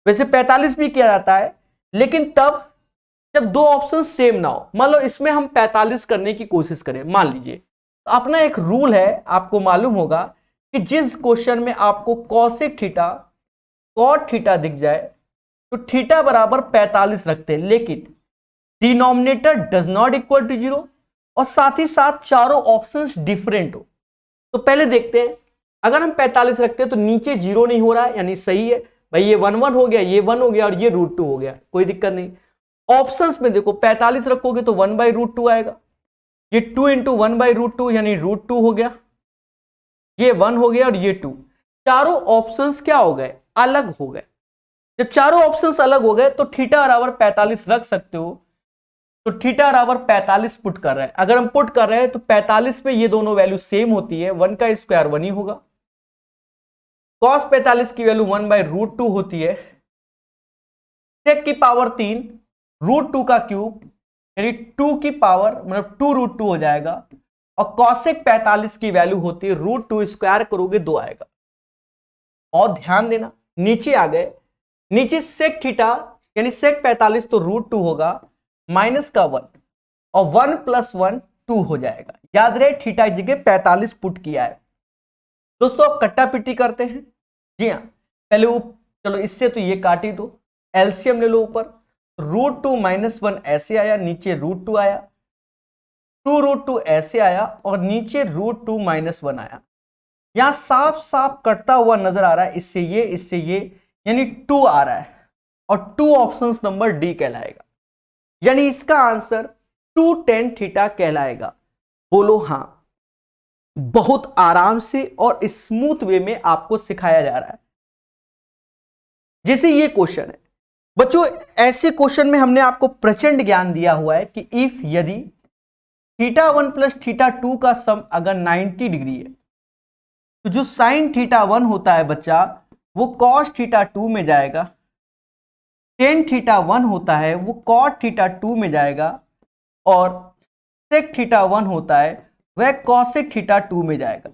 वैसे 45 भी किया जाता है लेकिन तब जब 2 ऑप्शन सेम ना हो। मान लो इसमें हम 45 करने की कोशिश करें, मान लीजिए, तो अपना एक रूल है, आपको मालूम होगा कि जिस क्वेश्चन में आपको कॉसेक थीटा कॉट थीटा दिख जाए तो थीटा बराबर 45 रखते हैं, लेकिन denominator does not equal to 0 और साथ ही साथ चारों ऑप्शंस डिफरेंट हो। तो पहले देखते हैं, अगर हम 45 रखते हैं तो नीचे 0 नहीं हो रहा है यानी सही है भाई, ये 1 1 हो गया, ये 1 हो गया और ये √2 हो गया, कोई दिक्कत नहीं। ऑप्शंस में देखो 45 रखोगे तो 1/√2 आएगा, ये 2 × 1/√2 यानी √2 हो गया, ये 1 हो गया और ये 2। चारों ऑप्शंस क्या हो गए, अलग हो गए। जब चारों ऑप्शंस अलग हो गए तो थीटा बराबर 45 रख सकते हो, तो थीटा बराबर 45 पुट कर रहे हैं। अगर हम पुट कर रहे हैं तो 45 में ये दोनों वैल्यू सेम होती है, 1 का स्क्वायर 1 ही होगा। cos 45 की वैल्यू 1/√2 होती है, sec की पावर 3 √2 का क्यूब यानी 2 की पावर मतलब 2√2 हो जाएगा और cosec 45 की वैल्यू होती है √2 स्क्वायर करोगे 2 आएगा। और ध्यान देना नीचे आ गए, नीचे sec थीटा यानी sec 45 तो √2 होगा माइनस का 1 और 1 + 1 2 हो जाएगा। याद रहे थीटा की जगह 45 पुट किया है। दोस्तों अब कट्टा पिट्टी करते हैं। जी हाँ, पहले वो चलो इससे तो ये काट ही दो, एलसीएम ले लो। ऊपर √2 - 1 ऐसे आया, नीचे √2 आया, 2√2 ऐसे आया और नीचे √2 - 1 आया। यहां साफ साफ कटता हुआ नजर आ रहा है, इससे ये यानी 2 आ रहा है और 2 ऑप्शंस नंबर डी कहलाएगा। यानी इसका आंसर 2 tan थीटा कहलाएगा। बोलो हाँ। बहुत आराम से और स्मूथ वे में आपको सिखाया जा रहा है। जैसे ये क्वेश्चन है बच्चों, ऐसे क्वेश्चन में हमने आपको प्रचंड ज्ञान दिया हुआ है कि इफ यदि θ1 प्लस θ2 का सम अगर 90 डिग्री है तो जो sin θ1 होता है बच्चा वो cos θ2 में जाएगा, tan θ1 होता है वो cot θ2 में जाएगा और sec θ1 होता है वह cosec θ2 में जाएगा।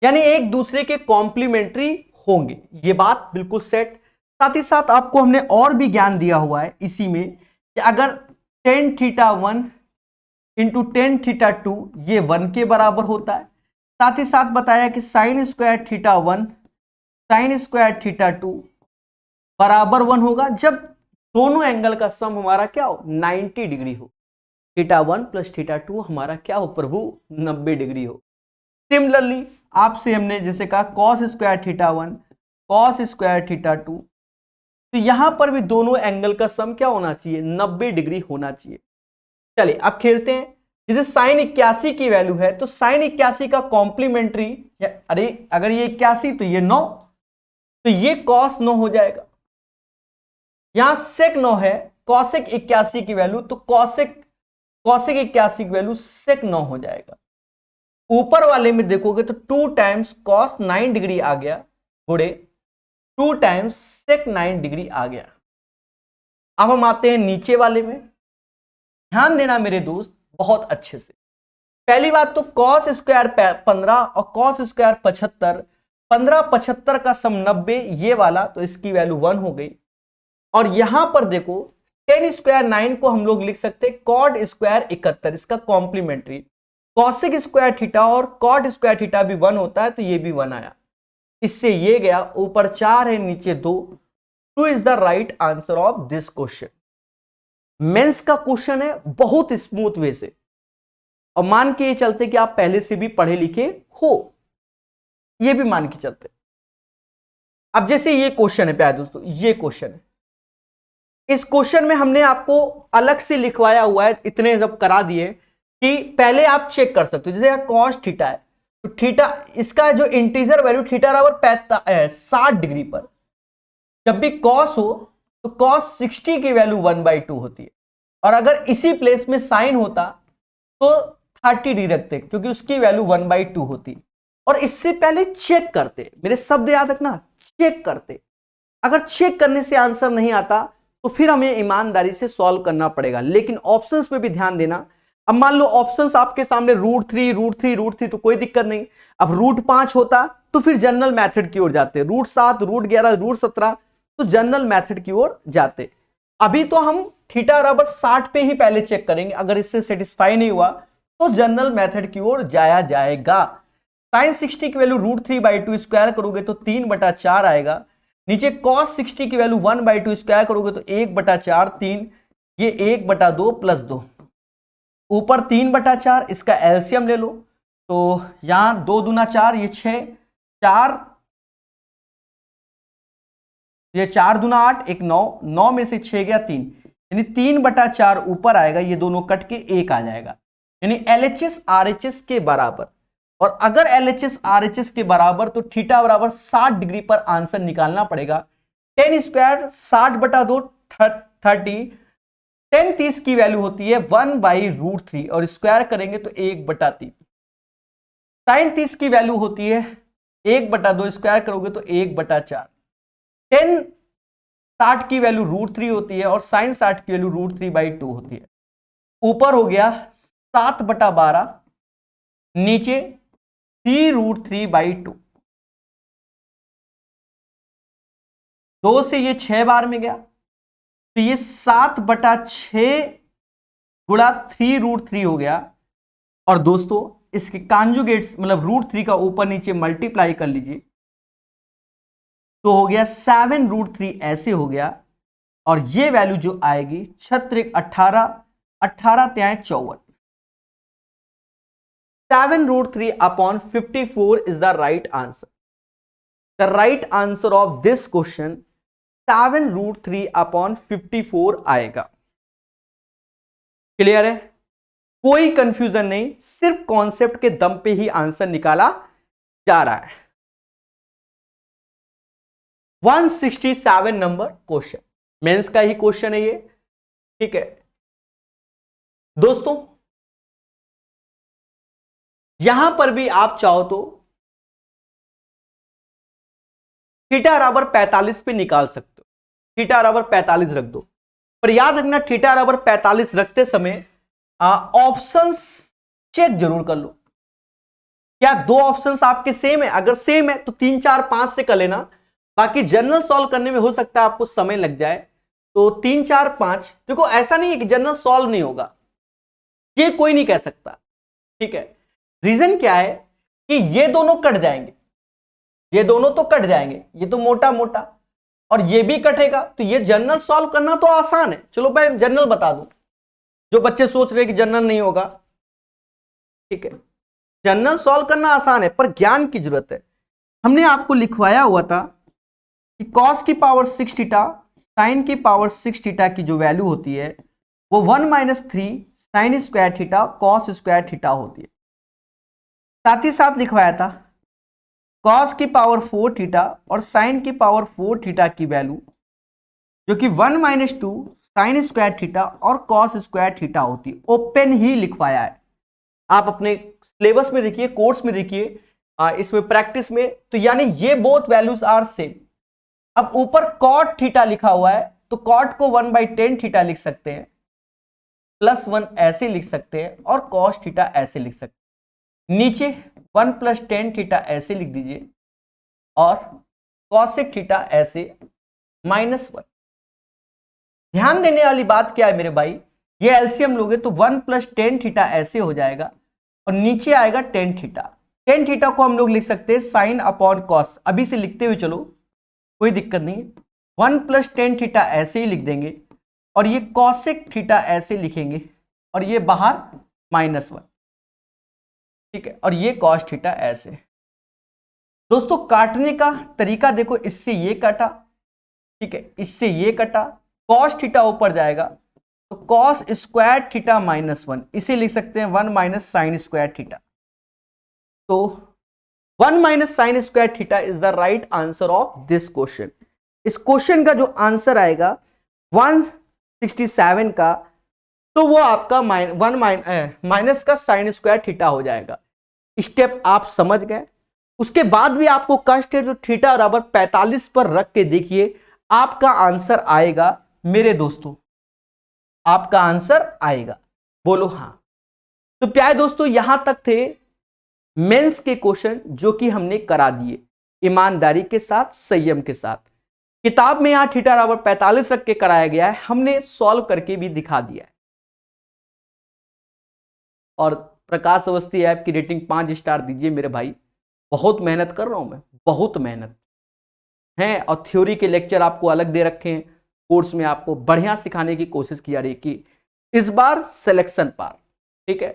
यानी एक दूसरे के कॉम्प्लीमेंट्री होंगे, ये बात बिल्कुल सेट। साथ ही साथ आपको हमने और भी ज्ञान दिया हुआ है इसी में कि अगर tan θ1 इंटू tan θ2 ये 1 के बराबर होता है। साथ ही साथ बताया कि sin स्क्वायर θ1 sin स्क्वायर θ2 बराबर 1 होगा जब दोनों एंगल का सम हमारा क्या हो, 90 डिग्री हो। θ1 प्लस θ2 हमारा क्या हो प्रभु, 90 डिग्री हो। सिमिलरली आपसे हमने जैसे कहा cos स्क्वायर θ1 cos स्क्वायर θ2, तो यहां पर भी दोनों एंगल का सम क्या होना चाहिए, 90 डिग्री होना चाहिए। चलिए अब खेलते हैं। जैसे sin 81 की वैल्यू है तो sin 81 का कॉम्प्लीमेंट्री, अरे अगर ये 81 तो ये 9, तो ये cos 9 हो जाएगा। यहां sec 9 है, cosec 81 की वैल्यू तो cosec 81 की वैल्यू sec 9 हो जाएगा। ऊपर वाले में देखोगे तो 2 टाइम्स cos 9 डिग्री आ गया गुणे 2 टाइम्स sec 9 डिग्री आ गया। अब हम आते हैं नीचे वाले में। ध्यान देना मेरे दोस्त बहुत अच्छे से। पहली बात तो cos स्क्वायर 15 और cos स्क्वायर 75, 15 75 का सम 90 ये वाला, तो इसकी वैल्यू 1 हो गई। और यहां पर देखो tan स्क्वायर 9 को हम लोग लिख सकते हैं cot स्क्वायर 71, इसका कॉम्प्लीमेंट्री। cosec स्क्वायर थीटा और cot स्क्वायर थीटा भी 1 होता है तो ये भी 1 आया। इससे ये गया, ऊपर 4 है नीचे 2। 2 is the right answer of this question. Mains का क्वेश्चन है बहुत स्मूथ वे से, और मान के ये चलते कि आप पहले से भी पढ़े लिखे हो, ये भी मान के चलते। अब जैसे ये क्वेश्चन है प्यारे दोस्तों, ये क्वेश्चन है, इस क्वेश्चन में हमने आपको अलग से लिखवाया हुआ है, इतने जब करा दिए कि पहले आप चेक कर सकते हो। जैसे cos थीटा है तो थीटा इसका जो इंटीजर वैल्यू थीटा बराबर 60 डिग्री पर, जब भी cos हो तो cos 60 की वैल्यू 1/2 होती है। और अगर इसी प्लेस में साइन होता तो 30 डिग्री रखते क्योंकि उसकी वैल्यू 1/2 होती। और इससे पहले चेक करते, मेरे शब्द याद रखना, चेक करते। अगर चेक करने से आंसर नहीं आता तो फिर हमें ईमानदारी से सॉल्व करना पड़ेगा। लेकिन ऑप्शंस पे भी ध्यान देना। अब मान लो ऑप्शंस आपके सामने √3 तो कोई दिक्कत नहीं। अब √5 होता तो फिर जनरल मेथड की ओर जाते, √7 √11 √17 तो जनरल मेथड की ओर जाते। अभी तो हम थीटा बराबर 60 पे ही पहले चेक करेंगे, अगर इससे सेटिस्फाई नहीं हुआ तो जनरल मेथड की ओर जाया जाएगा। sin 60 की वैल्यू √3/2 स्क्वायर करोगे तो 3/4 आएगा। नीचे cos 60 की वैल्यू 1/2 स्क्वायर करोगे तो 1/4 3, ये 1/2 प्लस 2, ऊपर 3/4, इसका एलसीएम ले लो तो यहां 2 दूना 4, ये 6, 4 ये 4 दूना 8, एक 9, 9 में से 6 गया 3, यानी 3/4 ऊपर आएगा, ये दोनों कट के 1 आ जाएगा। यानी LHS RHS के बराबर। और अगर LHS RHS के बराबर तो थीटा बराबर 60 डिग्री पर आंसर निकालना पड़ेगा। tan स्क्वायर 60/2 30, tan 30 की वैल्यू होती है 1/√3 और स्क्वायर करेंगे तो 1/3। sin 30 की वैल्यू होती है 1/2, स्क्वायर करोगे तो 1/4। tan 60 की वैल्यू √3 होती है और sin 60 की वैल्यू √3/2 होती है। ऊपर हो गया 7/12, नीचे 3√3/2। 2 से ये 6 बार में गया तो ये 7/6 गुणा 3√3 हो गया। और दोस्तों इसके कॉन्जुगेट्स मतलब √3 का ऊपर नीचे मल्टीप्लाई कर लीजिए तो हो गया 7√3, ऐसे हो गया। और ये वैल्यू जो आएगी 6 18, 18 त्याएं 54, 7√3/54 is the right answer. The right answer of this question 7√3/54 आएगा। क्लियर है? कोई कंफ्यूजन नहीं, सिर्फ कॉन्सेप्ट के दम पे ही आंसर निकाला जा रहा है। 167 नंबर क्वेश्चन, मेंस का ही क्वेश्चन है ये, ठीक है दोस्तों। यहां पर भी आप चाहो तो थीटा बराबर 45 पे निकाल सकते हो, थीटा बराबर 45 रख दो, पर याद रखना थीटा बराबर 45 रखते समय ऑप्शंस चेक जरूर कर लो, क्या दो ऑप्शंस आपके सेम है? अगर सेम है तो 3 4 5 से कर लेना, बाकी जनरल सॉल्व करने में हो सकता है आपको समय लग जाए, तो 3 4 5। देखो ऐसा नहीं है कि जनरल सॉल्व नहीं होगा, ये कोई नहीं कह सकता, ठीक है। रीजन क्या है कि ये दोनों कट जाएंगे, ये दोनों तो कट जाएंगे, ये तो मोटा मोटा और ये भी कटेगा, तो ये जनरल सॉल्व करना तो आसान है। चलो मैं जनरल बता दूं, जो बच्चे सोच रहे हैं कि जनरल नहीं होगा, ठीक है, जनरल सॉल्व करना आसान है पर ज्ञान की जरूरत है। हमने आपको लिखवाया हुआ था कि cos की पावर 6 थीटा साइन की पावर 6 थीटा की जो वैल्यू होती है वो 1 - 3 sign square theta cos square theta होती है। साथ ही साथ लिखवाया था cos की पावर 4 थीटा और साइन की पावर 4 थीटा की वैल्यू जो कि 1 - 2 साइन स्क्वायर थीटा और कॉस स्क्वायर थीटा होती है। ओपन ही लिखवाया है, आप अपने सिलेबस में देखिए, कोर्स में देखिए, इसमें प्रैक्टिस में, तो यानी ये बोथ वैल्यूज आर सेम। अब ऊपर cot थीटा लिखा हुआ है तो cot को 1/10 थीटा लिख सकते हैं, +1 ऐसे लिख सकते हैं और cos थीटा ऐसे लिख सकते हैं। नीचे 1 + 10 थीटा ऐसे लिख दीजिए और cosec थीटा ऐसे -1। ध्यान देने वाली बात क्या है मेरे भाई, ये एलसीएम लोगे तो 1 + 10 थीटा ऐसे हो जाएगा और नीचे आएगा 10 थीटा। 10 थीटा को हम लोग लिख सकते हैं साइन अपॉन कॉस, अभी से लिखते हुए चलो, कोई दिक्कत नहीं है। 1 + 10 थीटा ऐसे ही लिख देंगे और ये कॉसेक थीटा ऐसे लिखेंगे और ये बाहर -1, ठीक है, और ये कॉस थीटा ऐसे। दोस्तों काटने का तरीका देखो, इससे ये कटा, ठीक है, इससे ये कटा, कॉस थीटा ऊपर जाएगा तो कॉस स्क्वायर थीटा -1, इसे लिख सकते हैं 1 - साइन स्क्वायर थीटा। तो 1 - sign square theta is the right answer of this question. इस क्वेश्चन का जो आंसर आएगा 167 का, तो वो आपका माइनस का साइन स्क्वायर थीटा हो जाएगा। स्टेप आप समझ गए। उसके बाद भी आपको कष्ट है, जो थीटा बराबर 45 पर रख के देखिए, आपका आंसर आएगा मेरे दोस्तों, आपका आंसर आएगा, बोलो हाँ। तो प्यारे दोस्तों यहां तक थे मेंस के क्वेश्चन जो कि हमने करा दिए ईमानदारी के साथ, संयम के साथ। किताब में यहां थीटा बराबर 45 रख के कराया गया है, हमने सॉल्व करके भी दिखा दिया है। और प्रकाश अवस्थी ऐप की रेटिंग 5 स्टार दीजिए मेरे भाई, बहुत मेहनत कर रहा हूं मैं, बहुत मेहनत है, और थ्योरी के लेक्चर आपको अलग दे रखे हैं, कोर्स में आपको बढ़िया सिखाने की कोशिश की जा रही है कि इस बार सिलेक्शन पार, ठीक है।